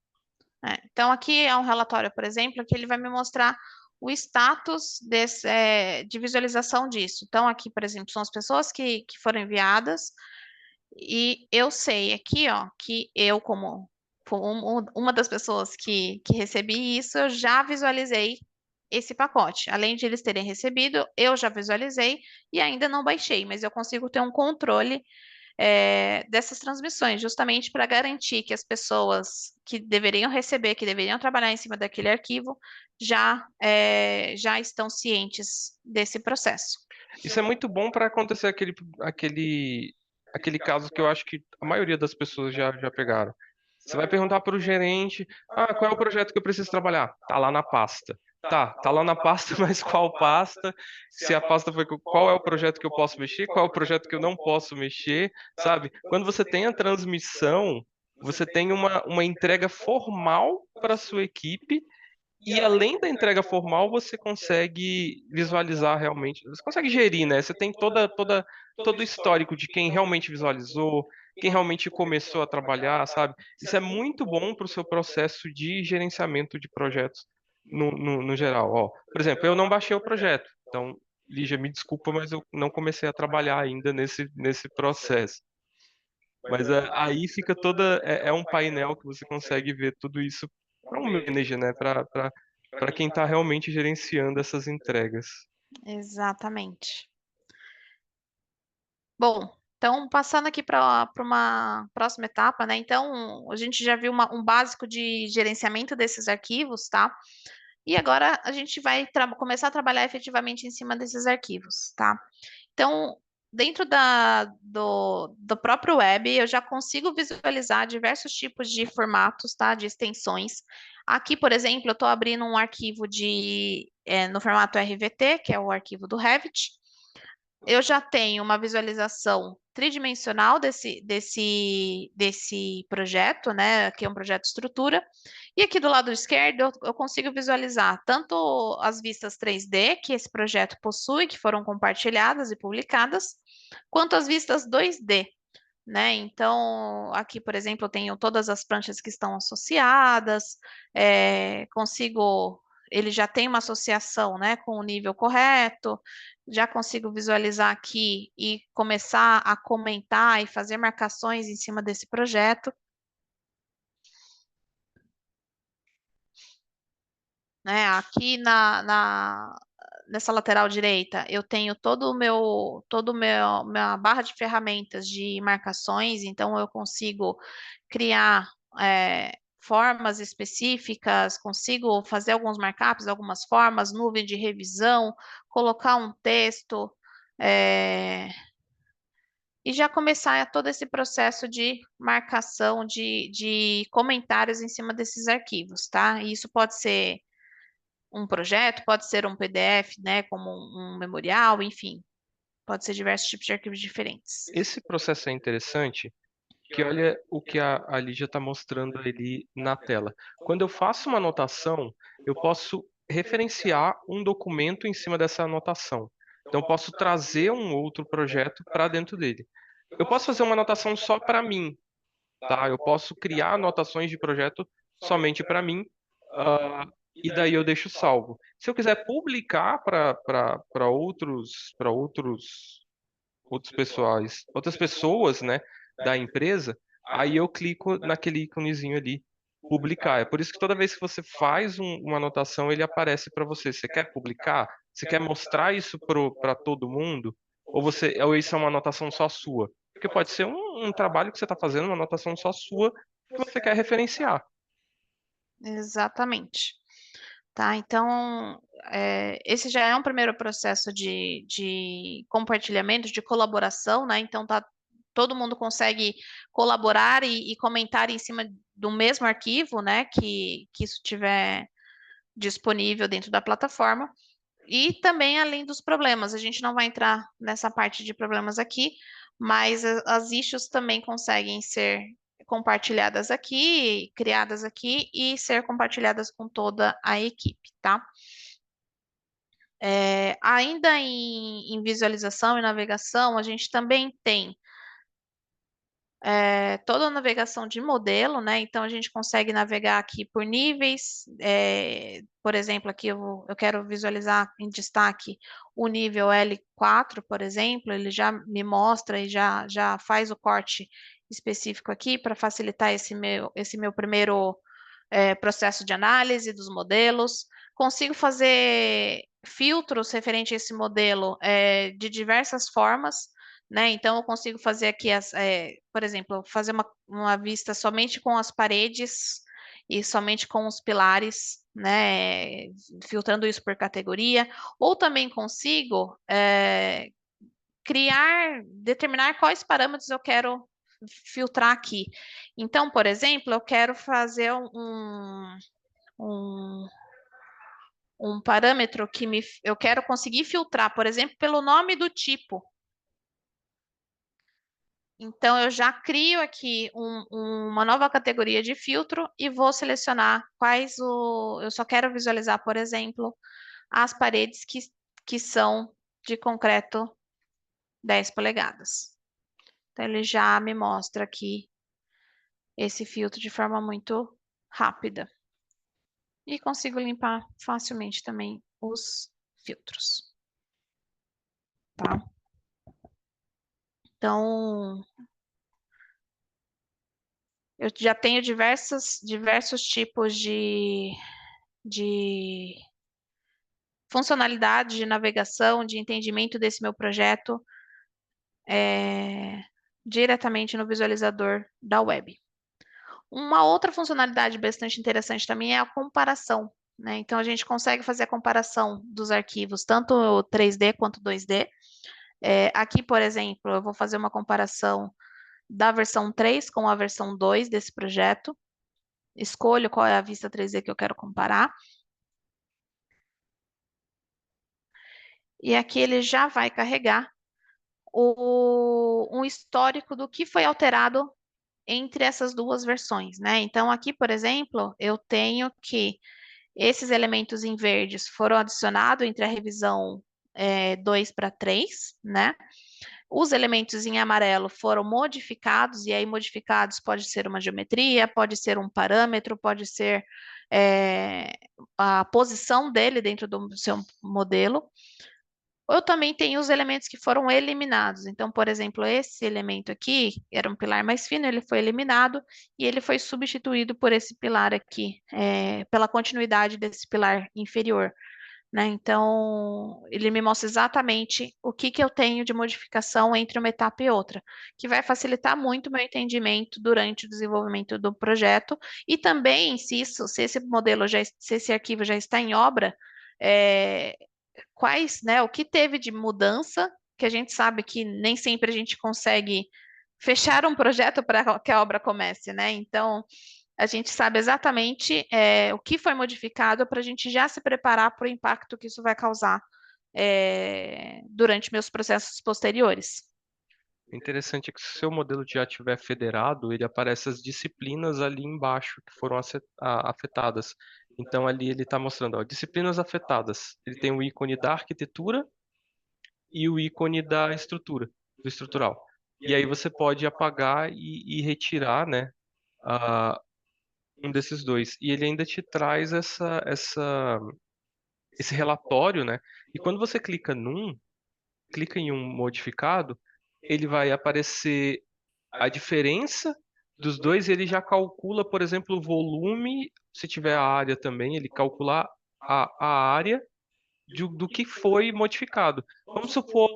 S2: Então, aqui é um relatório, por exemplo, que ele vai me mostrar o status de visualização disso. Então, aqui, por exemplo, são as pessoas que foram enviadas, e eu sei aqui, ó, que eu, como uma das pessoas que recebi isso, eu já visualizei esse pacote. Além de eles terem recebido, eu já visualizei e ainda não baixei, mas eu consigo ter um controle dessas transmissões, justamente para garantir que as pessoas que deveriam receber, que deveriam trabalhar em cima daquele arquivo, já estão cientes desse processo.
S1: Isso é muito bom para acontecer aquele caso que eu acho que a maioria das pessoas já pegaram. Você vai perguntar para o gerente, qual é o projeto que eu preciso trabalhar? Tá lá na pasta. Tá lá na pasta, mas qual pasta? Se a pasta foi qual é o projeto que eu posso mexer, qual é o projeto que eu não posso mexer, sabe? Quando você tem a transmissão, você tem uma entrega formal para a sua equipe e além da entrega formal, você consegue visualizar realmente, você consegue gerir, né? Você tem todo o histórico de quem realmente visualizou, quem realmente começou a trabalhar, sabe? Isso é muito bom para o seu processo de gerenciamento de projetos no geral. Ó, por exemplo, eu não baixei o projeto, então, Lígia, me desculpa, mas eu não comecei a trabalhar ainda nesse processo. Mas aí fica é um painel que você consegue ver tudo isso para um manager, né? Para quem está realmente gerenciando essas entregas.
S2: Exatamente. Bom, então passando aqui para uma próxima etapa, né? Então, a gente já viu um básico de gerenciamento desses arquivos, tá? E agora a gente vai começar a trabalhar efetivamente em cima desses arquivos, tá? Então, dentro do próprio web, eu já consigo visualizar diversos tipos de formatos, tá? De extensões. Aqui, por exemplo, eu estou abrindo um arquivo no formato RVT, que é o arquivo do Revit. Eu já tenho uma visualização tridimensional desse projeto, né? Que é um projeto estrutura. E aqui do lado esquerdo, eu consigo visualizar tanto as vistas 3D que esse projeto possui, que foram compartilhadas e publicadas, quanto as vistas 2D, né? Então, aqui, por exemplo, eu tenho todas as pranchas que estão associadas, ele já tem uma associação, né, com o nível correto, já consigo visualizar aqui e começar a comentar e fazer marcações em cima desse projeto, né? Aqui nessa lateral direita, eu tenho minha barra de ferramentas de marcações, então eu consigo criar formas específicas, consigo fazer alguns markups, algumas formas, nuvem de revisão, colocar um texto, e já começar todo esse processo de marcação de comentários em cima desses arquivos, tá? E isso pode ser um projeto, pode ser um PDF, né, como um memorial, enfim, pode ser diversos tipos de arquivos diferentes.
S1: Esse processo é interessante, que olha o que a Lígia está mostrando ali na tela. Quando eu faço uma anotação, eu posso referenciar um documento em cima dessa anotação. Então, eu posso trazer um outro projeto para dentro dele. Eu posso fazer uma anotação só para mim, tá? Eu posso criar anotações de projeto somente para mim, ah, e daí eu deixo salvo. Se eu quiser publicar para outras pessoas, né, da empresa, aí eu clico naquele íconezinho ali publicar. É por isso que toda vez que você faz uma anotação, ele aparece para você. Você quer publicar? Você quer mostrar isso para todo mundo? Ou isso é uma anotação só sua? Porque pode ser um trabalho que você está fazendo, uma anotação só sua, que você quer referenciar.
S2: Exatamente. Tá? Então, esse já é um primeiro processo de compartilhamento, de colaboração, né? Então, todo mundo consegue colaborar e comentar em cima do mesmo arquivo, né? Que isso tiver disponível dentro da plataforma. E também, além dos problemas, a gente não vai entrar nessa parte de problemas aqui, mas as issues também conseguem ser compartilhadas aqui, criadas aqui e ser compartilhadas com toda a equipe, tá? Ainda em visualização e navegação, a gente também tem toda a navegação de modelo, né? Então a gente consegue navegar aqui por níveis. Por exemplo, aqui eu quero visualizar em destaque o nível L4, por exemplo, ele já me mostra e já faz o corte específico aqui para facilitar esse meu primeiro processo de análise dos modelos. Consigo fazer filtros referente a esse modelo de diversas formas, né? Então, eu consigo fazer aqui, por exemplo, fazer uma vista somente com as paredes e somente com os pilares, né? Filtrando isso por categoria, ou também consigo determinar quais parâmetros eu quero filtrar aqui. Então, por exemplo, eu quero fazer um, um parâmetro eu quero conseguir filtrar, por exemplo, pelo nome do tipo. Então, eu já crio aqui uma nova categoria de filtro e vou selecionar eu só quero visualizar, por exemplo, as paredes que são de concreto 10 polegadas. Então, ele já me mostra aqui esse filtro de forma muito rápida. E consigo limpar facilmente também os filtros, tá? Então, eu já tenho diversos tipos de funcionalidade de navegação, de entendimento desse meu projeto diretamente no visualizador da web. Uma outra funcionalidade bastante interessante também é a comparação, né? Então, a gente consegue fazer a comparação dos arquivos, tanto 3D quanto 2D. Aqui, por exemplo, eu vou fazer uma comparação da versão 3 com a versão 2 desse projeto. Escolho qual é a vista 3D que eu quero comparar. E aqui ele já vai carregar um histórico do que foi alterado entre essas duas versões, né? Então, aqui, por exemplo, eu tenho que esses elementos em verdes foram adicionados entre a revisão 2 para 3, né? Os elementos em amarelo foram modificados, e aí modificados pode ser uma geometria, pode ser um parâmetro, pode ser a posição dele dentro do seu modelo. Eu também tenho os elementos que foram eliminados. Então, por exemplo, esse elemento aqui era um pilar mais fino, ele foi eliminado e ele foi substituído por esse pilar aqui, pela continuidade desse pilar inferior, né? Então, ele me mostra exatamente o que eu tenho de modificação entre uma etapa e outra, que vai facilitar muito o meu entendimento durante o desenvolvimento do projeto e também, se esse modelo se esse arquivo já está em obra, é, né, o que teve de mudança, que a gente sabe que nem sempre a gente consegue fechar um projeto para que a obra comece, né? Então, a gente sabe exatamente o que foi modificado para a gente já se preparar para o impacto que isso vai causar durante meus processos posteriores.
S1: O interessante é que se o seu modelo já estiver federado, ele aparece as disciplinas ali embaixo que foram afetadas. Então ali ele está mostrando, ó, disciplinas afetadas. Ele tem o ícone da arquitetura e o ícone da estrutura, do estrutural. E aí você pode apagar e retirar, né, ah, um desses dois. E ele ainda te traz esse relatório, né? E quando você clica em um modificado, ele vai aparecer a diferença dos dois, ele já calcula, por exemplo, o volume, se tiver a área também, ele calcula a área do que foi modificado. Vamos supor,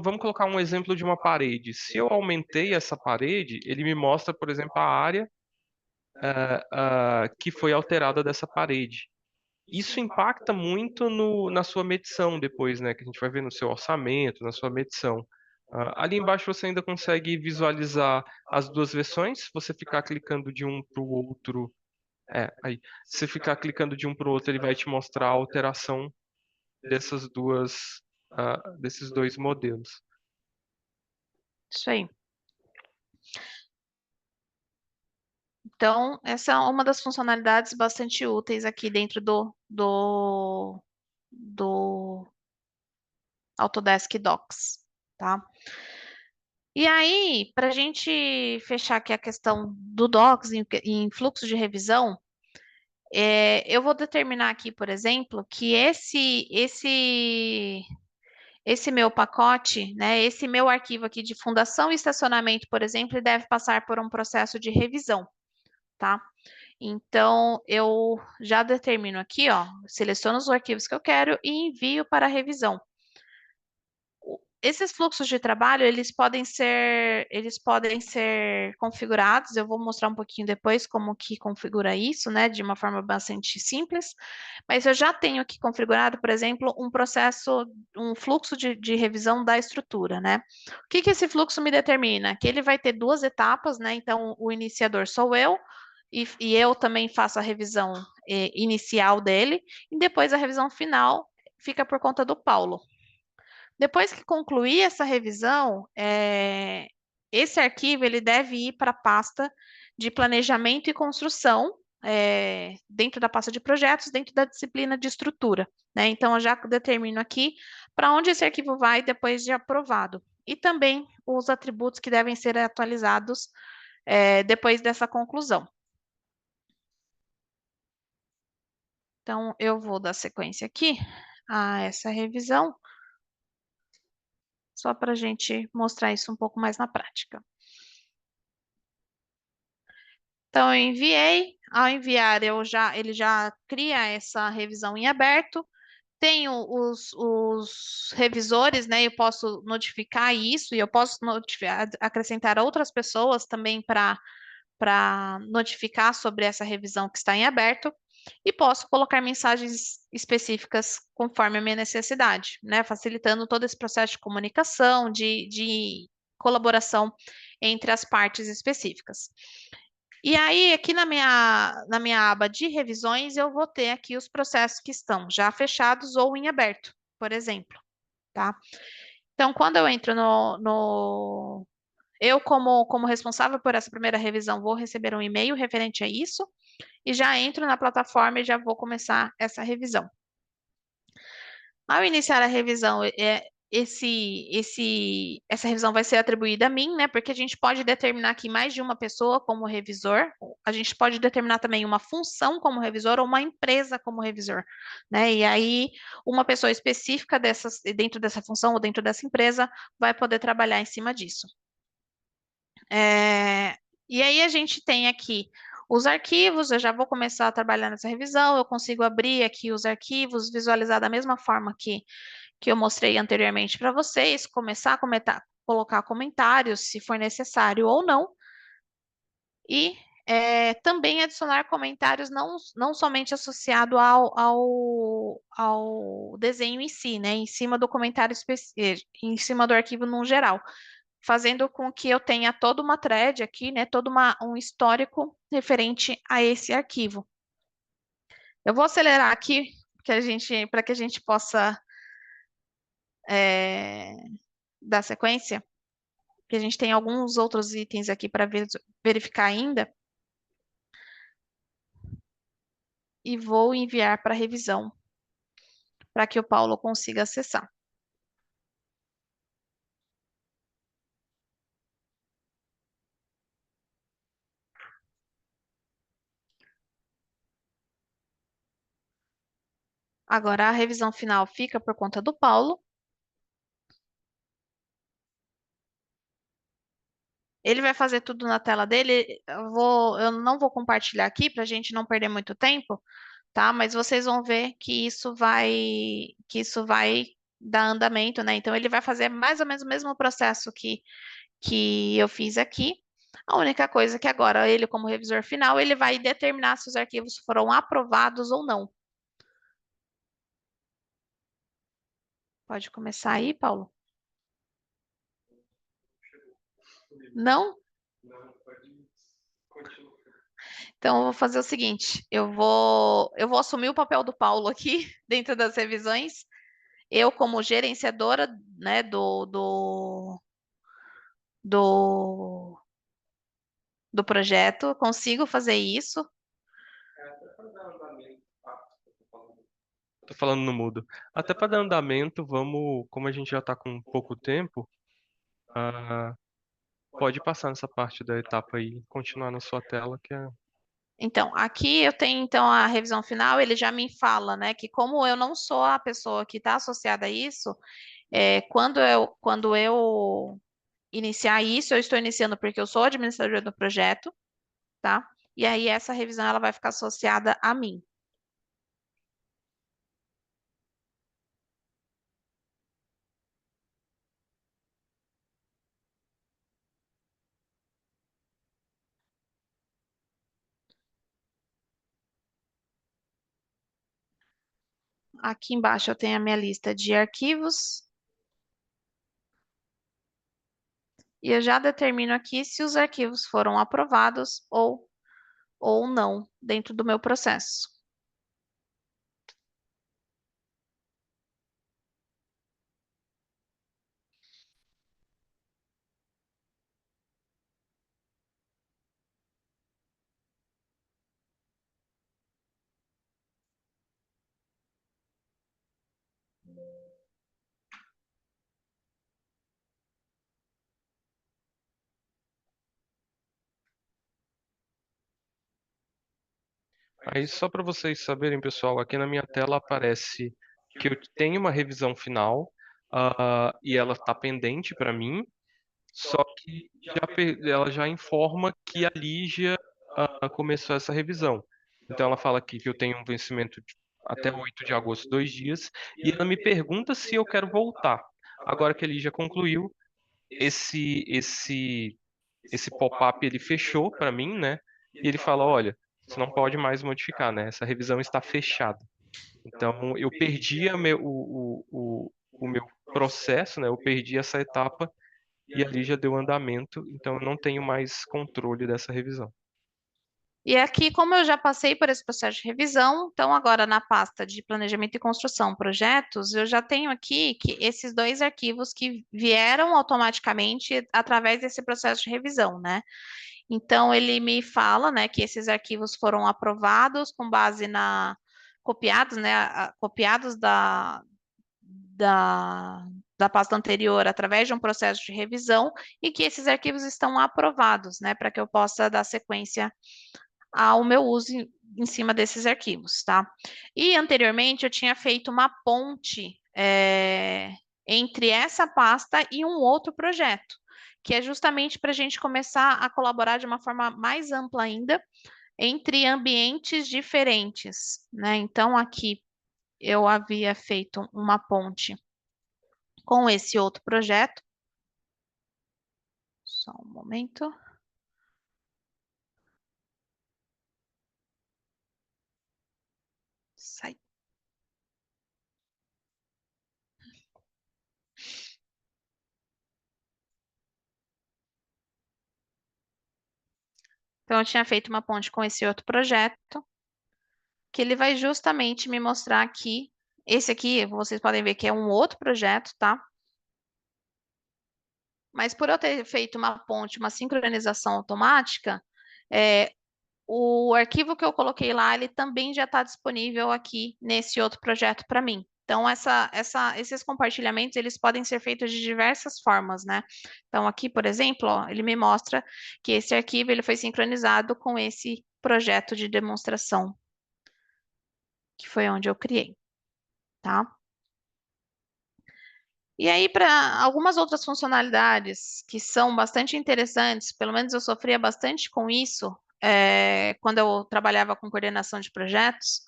S1: vamos colocar um exemplo de uma parede. Se eu aumentei essa parede, ele me mostra, por exemplo, a área que foi alterada dessa parede. Isso impacta muito na sua medição depois, né? Que a gente vai ver no seu orçamento, na sua medição. Ali embaixo você ainda consegue visualizar as duas versões. Se você ficar clicando de um para o outro, aí. Se você ficar clicando de um para o outro, ele vai te mostrar a alteração desses dois modelos.
S2: Isso aí. Então, essa é uma das funcionalidades bastante úteis aqui dentro do Autodesk Docs, tá? E aí, para a gente fechar aqui a questão do Docs em fluxo de revisão, eu vou determinar aqui, por exemplo, que esse meu pacote, né, esse meu arquivo aqui de fundação e estacionamento, por exemplo, ele deve passar por um processo de revisão, tá? Então, eu já determino aqui, ó, seleciono os arquivos que eu quero e envio para revisão. Esses fluxos de trabalho, eles podem ser configurados. Eu vou mostrar um pouquinho depois como que configura isso, né, de uma forma bastante simples. Mas eu já tenho aqui configurado, por exemplo, um fluxo de revisão da estrutura, né? O que que esse fluxo me determina? Que ele vai ter duas etapas, né? Então, o iniciador sou eu, e eu também faço a revisão inicial dele, e depois a revisão final fica por conta do Paulo. Depois que concluir essa revisão, esse arquivo ele deve ir para a pasta de planejamento e construção, dentro da pasta de projetos, dentro da disciplina de estrutura, né? Então, eu já determino aqui para onde esse arquivo vai depois de aprovado. E também os atributos que devem ser atualizados, depois dessa conclusão. Então, eu vou dar sequência aqui a essa revisão, só para a gente mostrar isso um pouco mais na prática. Então, eu enviei. Ao enviar, ele já cria essa revisão em aberto. Tenho os revisores, né? Eu posso notificar isso e eu posso acrescentar outras pessoas também para notificar sobre essa revisão que está em aberto. E posso colocar mensagens específicas conforme a minha necessidade, né? Facilitando todo esse processo de comunicação, de colaboração entre as partes específicas. E aí, aqui na minha aba de revisões, eu vou ter aqui os processos que estão já fechados ou em aberto, por exemplo, tá? Então, quando eu entro eu, como responsável por essa primeira revisão, vou receber um e-mail referente a isso, e já entro na plataforma e já vou começar essa revisão. Ao iniciar a revisão, essa revisão vai ser atribuída a mim, né? Porque a gente pode determinar aqui mais de uma pessoa como revisor, a gente pode determinar também uma função como revisor ou uma empresa como revisor, né? E aí, uma pessoa específica dentro dessa função ou dentro dessa empresa vai poder trabalhar em cima disso. E aí a gente tem aqui os arquivos, eu já vou começar a trabalhar nessa revisão, eu consigo abrir aqui os arquivos, visualizar da mesma forma que eu mostrei anteriormente para vocês, começar a colocar comentários, se for necessário ou não, e também adicionar comentários não somente associado ao desenho em si, né, em cima do comentário em cima do arquivo no geral, fazendo com que eu tenha toda uma thread aqui, né, um histórico referente a esse arquivo. Eu vou acelerar aqui para que a gente possa dar sequência, que a gente tem alguns outros itens aqui para verificar ainda, e vou enviar para revisão, para que o Paulo consiga acessar. Agora, a revisão final fica por conta do Paulo. Ele vai fazer tudo na tela dele. Eu não vou compartilhar aqui para a gente não perder muito tempo, tá? Mas vocês vão ver que isso vai dar andamento, né? Então ele vai fazer mais ou menos o mesmo processo que eu fiz aqui. A única coisa é que agora ele, como revisor final, ele vai determinar se os arquivos foram aprovados ou não. Pode começar aí, Paulo? Não? Então, eu vou fazer o seguinte: eu vou assumir o papel do Paulo aqui, dentro das revisões. Eu, como gerenciadora, né, do, do projeto, consigo fazer isso.
S1: Tô falando no mudo. Até para dar andamento, vamos, como a gente já está com pouco tempo, ah, pode passar nessa parte da etapa aí, continuar na sua tela, que é.
S2: Então, aqui eu tenho então a revisão final, ele já me fala, né, que como eu não sou a pessoa que está associada a isso, quando eu iniciar isso, eu estou iniciando porque eu sou administradora do projeto, tá? E aí essa revisão ela vai ficar associada a mim. Aqui embaixo eu tenho a minha lista de arquivos e eu já determino aqui se os arquivos foram aprovados ou não dentro do meu processo.
S1: Aí, só para vocês saberem, pessoal, aqui na minha tela aparece que eu tenho uma revisão final, e ela está pendente para mim, só que ela já informa que a Lígia começou essa revisão. Então, ela fala aqui que eu tenho um vencimento até 8 de agosto, 2 dias, e ela me pergunta se eu quero voltar. Agora que a Lígia concluiu, esse, esse esse pop-up ele fechou para mim, né? E ele fala, olha, você não pode mais modificar, né? Essa revisão está fechada. Então eu perdi o meu processo, né? Eu perdi essa etapa e ali já deu andamento, então eu não tenho mais controle dessa revisão.
S2: E aqui, como eu já passei por esse processo de revisão, então agora na pasta de planejamento e construção, projetos, eu já tenho aqui que esses dois arquivos que vieram automaticamente através desse processo de revisão, né? Então ele me fala, né, que esses arquivos foram aprovados com base na copiados, né, copiados da, da pasta anterior através de um processo de revisão e que esses arquivos estão aprovados, né, para que eu possa dar sequência ao meu uso em cima desses arquivos, tá? E anteriormente eu tinha feito uma ponte entre essa pasta e um outro projeto, que é justamente para a gente começar a colaborar de uma forma mais ampla ainda entre ambientes diferentes, né? Então aqui eu havia feito uma ponte com esse outro projeto. Só um momento. Sai. Então, eu tinha feito uma ponte com esse outro projeto, que ele vai justamente me mostrar aqui. Esse aqui, vocês podem ver que é um outro projeto, tá? Mas por eu ter feito uma ponte, uma sincronização automática, é, o arquivo que eu coloquei lá, ele também já está disponível aqui nesse outro projeto para mim. Então, esses compartilhamentos, eles podem ser feitos de diversas formas, né? Então, aqui, por exemplo, ó, ele me mostra que esse arquivo ele foi sincronizado com esse projeto de demonstração, que foi onde eu criei, tá? E aí, para algumas outras funcionalidades que são bastante interessantes, pelo menos eu sofria bastante com isso, quando eu trabalhava com coordenação de projetos.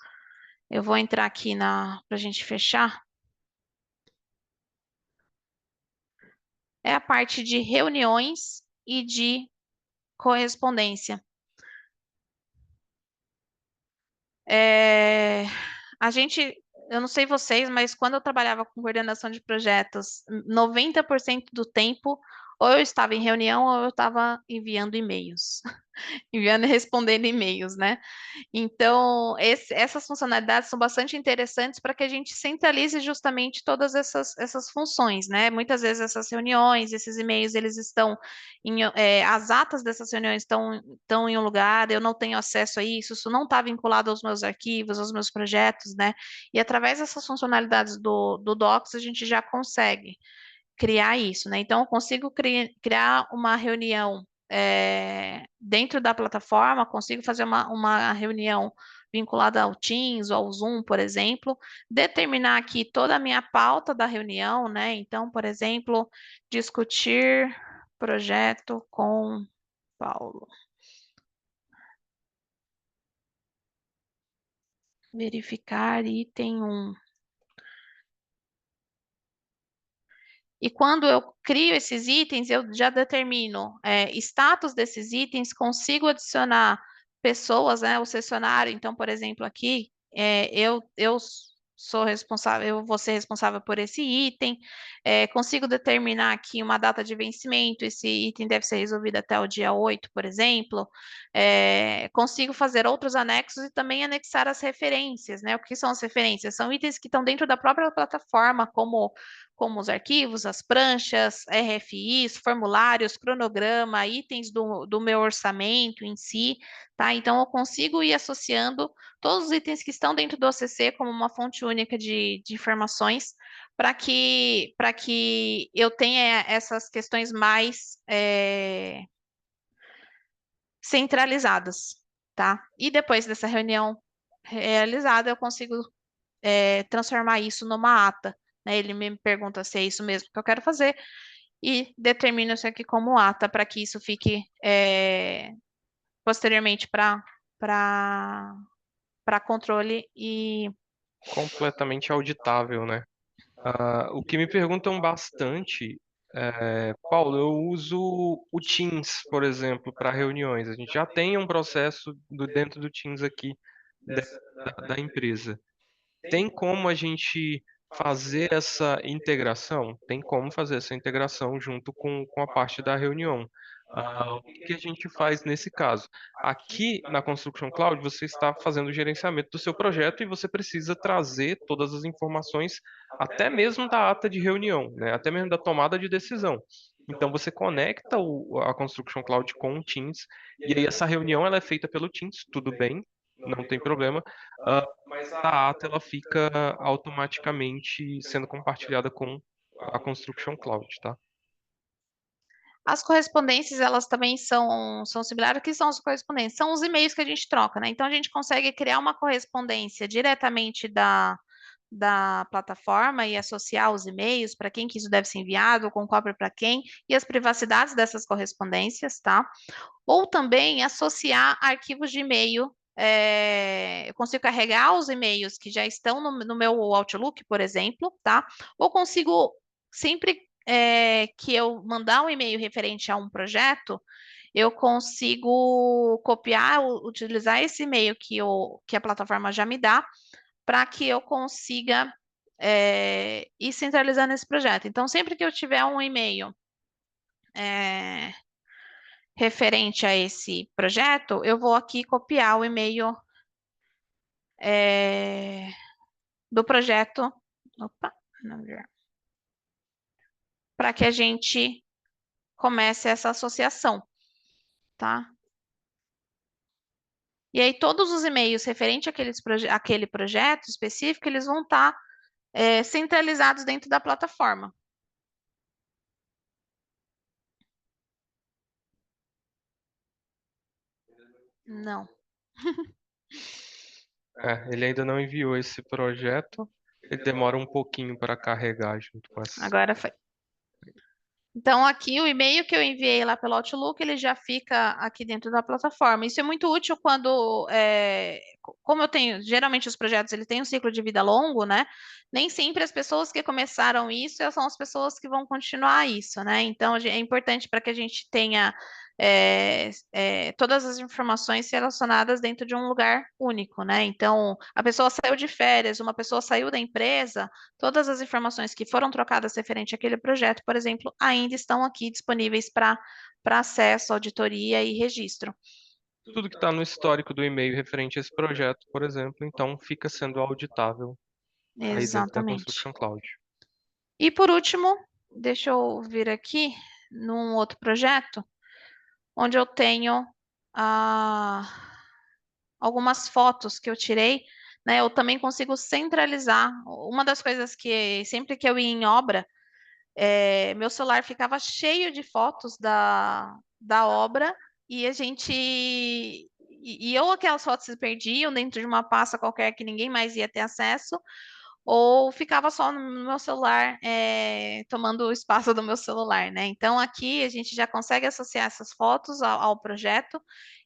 S2: Eu vou entrar aqui para a gente fechar. É a parte de reuniões e de correspondência. É, a gente, eu não sei vocês, mas quando eu trabalhava com coordenação de projetos, 90% do tempo, ou eu estava em reunião ou eu estava enviando e-mails. Enviando e respondendo e-mails, né? Então, essas funcionalidades são bastante interessantes para que a gente centralize justamente todas essas funções, né? Muitas vezes essas reuniões, esses e-mails, eles estão as atas dessas reuniões estão em um lugar, eu não tenho acesso a isso, isso não está vinculado aos meus arquivos, aos meus projetos, né? E através dessas funcionalidades do Docs, a gente já consegue criar isso, né? Então, eu consigo criar uma reunião dentro da plataforma, consigo fazer uma reunião vinculada ao Teams ou ao Zoom, por exemplo, determinar aqui toda a minha pauta da reunião, né? Então, por exemplo, discutir projeto com Paulo. Verificar item 1. E quando eu crio esses itens, eu já determino status desses itens, consigo adicionar pessoas, né, o sessionário. Então, por exemplo, aqui, eu sou responsável, eu vou ser responsável por esse item, consigo determinar aqui uma data de vencimento, esse item deve ser resolvido até o dia 8, por exemplo. Consigo fazer outros anexos e também anexar as referências, né? O que são as referências? São itens que estão dentro da própria plataforma, como os arquivos, as pranchas, RFIs, formulários, cronograma, itens do meu orçamento em si, tá? Então, eu consigo ir associando todos os itens que estão dentro do OCC como uma fonte única de informações para que eu tenha essas questões mais centralizadas, tá? E depois dessa reunião realizada, eu consigo transformar isso numa ata, né? Ele me pergunta se é isso mesmo que eu quero fazer e determino isso aqui como ata para que isso fique posteriormente para para controle e
S1: Completamente auditável, né? O que me perguntam bastante Paulo, eu uso o Teams, por exemplo, para reuniões. A gente já tem um processo dentro do Teams aqui da empresa. Tem como a gente fazer essa integração? Tem como fazer essa integração junto com a parte da reunião. O que que a gente faz nesse caso? Aqui na Construction Cloud, você está fazendo o gerenciamento do seu projeto e você precisa trazer todas as informações, até mesmo da ata de reunião, né? Até mesmo da tomada de decisão. Então, você conecta a Construction Cloud com o Teams, e aí essa reunião ela é feita pelo Teams, tudo bem, não tem problema. Mas a ata ela fica automaticamente sendo compartilhada com a Construction Cloud, tá?
S2: as correspondências, elas também são similares. O que são as correspondências? São os e-mails que a gente troca, né? Então, a gente consegue criar uma correspondência diretamente da plataforma e associar os e-mails para quem que isso deve ser enviado, com cópia para quem, e as privacidades dessas correspondências, tá? Ou também associar arquivos de e-mail. Eu consigo carregar os e-mails que já estão no meu Outlook, por exemplo, tá? Ou consigo, sempre que eu mandar um e-mail referente a um projeto, eu consigo copiar, utilizar esse e-mail que a plataforma já me dá, para que eu consiga ir centralizando esse projeto. Então, sempre que eu tiver um e-mail é, referente a esse projeto, eu vou aqui copiar o e-mail é, do projeto, opa, para que a gente comece essa associação, tá? E aí todos os e-mails referentes àquele projeto específico, eles vão estar centralizados dentro da plataforma. Não.
S1: Ele ainda não enviou esse projeto. Ele demora um pouquinho para carregar junto com as.
S2: Agora foi. Então, aqui o e-mail que eu enviei lá pelo Outlook, ele já fica aqui dentro da plataforma. Isso é muito útil quando, como eu tenho, geralmente os projetos ele têm um ciclo de vida longo, né? Nem sempre as pessoas que começaram isso são as pessoas que vão continuar isso, né? Então, é importante para que a gente tenha todas as informações relacionadas dentro de um lugar único, né? Então, a pessoa saiu de férias, uma pessoa saiu da empresa, todas as informações que foram trocadas referente àquele projeto, por exemplo, ainda estão aqui disponíveis para acesso, auditoria e registro.
S1: Tudo que está no histórico do e-mail referente a esse projeto, por exemplo, então fica sendo auditável aí dentro da
S2: Exatamente.
S1: Construction Cloud.
S2: E por último, deixa eu vir aqui num outro projeto, onde eu tenho ah, algumas fotos que eu tirei, né? Eu também consigo centralizar. Uma das coisas que sempre que eu ia em obra, meu celular ficava cheio de fotos da obra e a gente. Ou aquelas fotos se perdiam dentro de uma pasta qualquer que ninguém mais ia ter acesso, ou ficava só no meu celular, tomando o espaço do meu celular, né? Então aqui a gente já consegue associar essas fotos ao projeto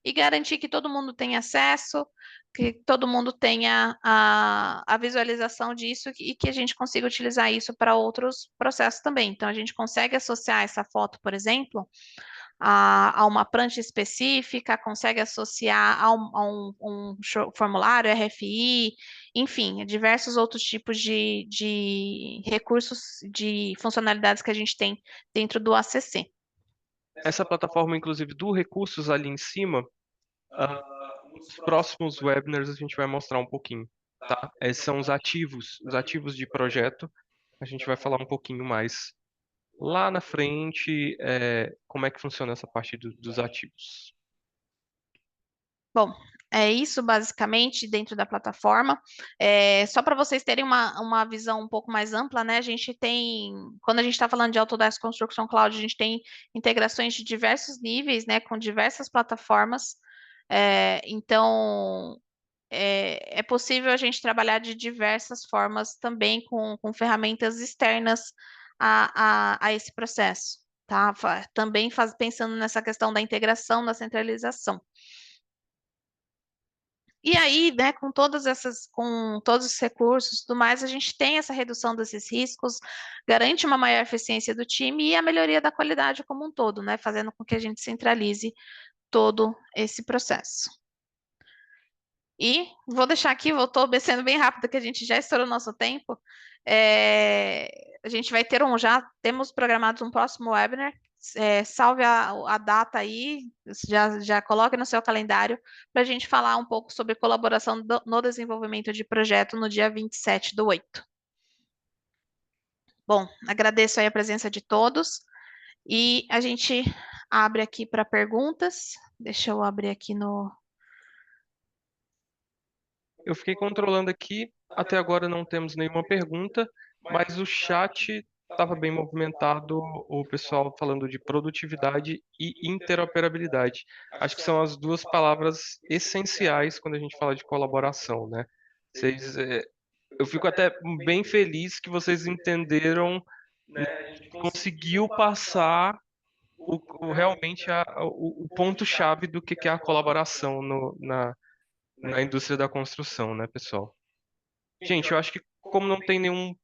S2: e garantir que todo mundo tenha acesso, que todo mundo tenha a visualização disso e que a gente consiga utilizar isso para outros processos também. Então a gente consegue associar essa foto, por exemplo, a uma prancha específica, consegue associar a um formulário RFI, enfim, diversos outros tipos de recursos, de funcionalidades que a gente tem dentro do ACC.
S1: Essa plataforma, inclusive, do recursos ali em cima, ah, nos próximos webinars a gente vai mostrar um pouquinho, tá? Esses são os ativos de projeto. A gente vai falar um pouquinho mais lá na frente, como é que funciona essa parte dos ativos.
S2: Bom, é isso basicamente dentro da plataforma. Só para vocês terem uma visão um pouco mais ampla, né? A gente tem, quando a gente está falando de Autodesk Construction Cloud, a gente tem integrações de diversos níveis, né? Com diversas plataformas. Então, é possível a gente trabalhar de diversas formas também com ferramentas externas a esse processo, tá? Também pensando nessa questão da integração, da centralização. E aí, né, com todos os recursos e tudo mais, a gente tem essa redução desses riscos, garante uma maior eficiência do time e a melhoria da qualidade como um todo, né, fazendo com que a gente centralize todo esse processo. E vou deixar aqui, estou obedecendo bem rápido, que a gente já estourou o nosso tempo. A gente vai ter já temos programado um próximo webinar. Salve a data aí, já coloque no seu calendário para a gente falar um pouco sobre colaboração no desenvolvimento de projeto no dia 27/8. Bom, agradeço aí a presença de todos e a gente abre aqui para perguntas. Deixa eu abrir aqui no.
S1: Eu fiquei controlando aqui, até agora não temos nenhuma pergunta, mas o chat estava bem movimentado, o pessoal falando de produtividade e interoperabilidade. Acho que são as duas palavras essenciais quando a gente fala de colaboração, né? Vocês, eu fico até bem feliz que vocês entenderam, né? A gente conseguiu passar realmente o ponto-chave do que é a colaboração na indústria da construção, né, pessoal? Gente, eu acho que como não tem nenhuma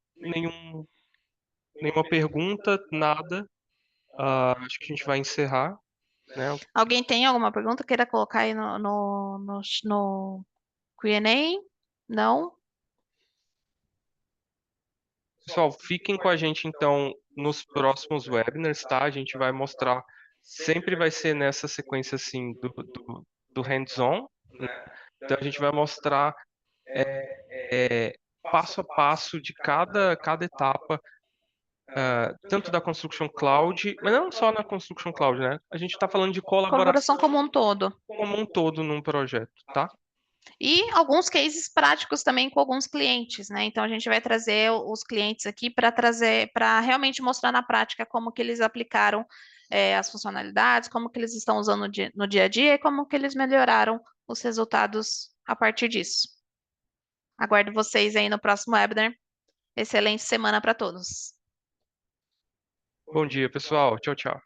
S1: pergunta, nada, acho que a gente vai encerrar, né?
S2: Alguém tem alguma pergunta? Queira colocar aí no Q&A? Não?
S1: Pessoal, fiquem com a gente então nos próximos webinars, tá? A gente vai mostrar, sempre vai ser nessa sequência assim do hands-on, né? Então a gente vai mostrar passo a passo de cada etapa, tanto da Construction Cloud, mas não só na Construction Cloud, né? A gente está falando de colaboração
S2: Colaboração como um todo.
S1: como um todo num projeto, tá?
S2: E alguns cases práticos também com alguns clientes, né? Então a gente vai trazer os clientes aqui para realmente mostrar na prática como que eles aplicaram as funcionalidades, como que eles estão usando no dia a dia e como que eles melhoraram os resultados a partir disso. Aguardo vocês aí no próximo webinar. Excelente semana para todos.
S1: Bom dia, pessoal. Tchau, tchau.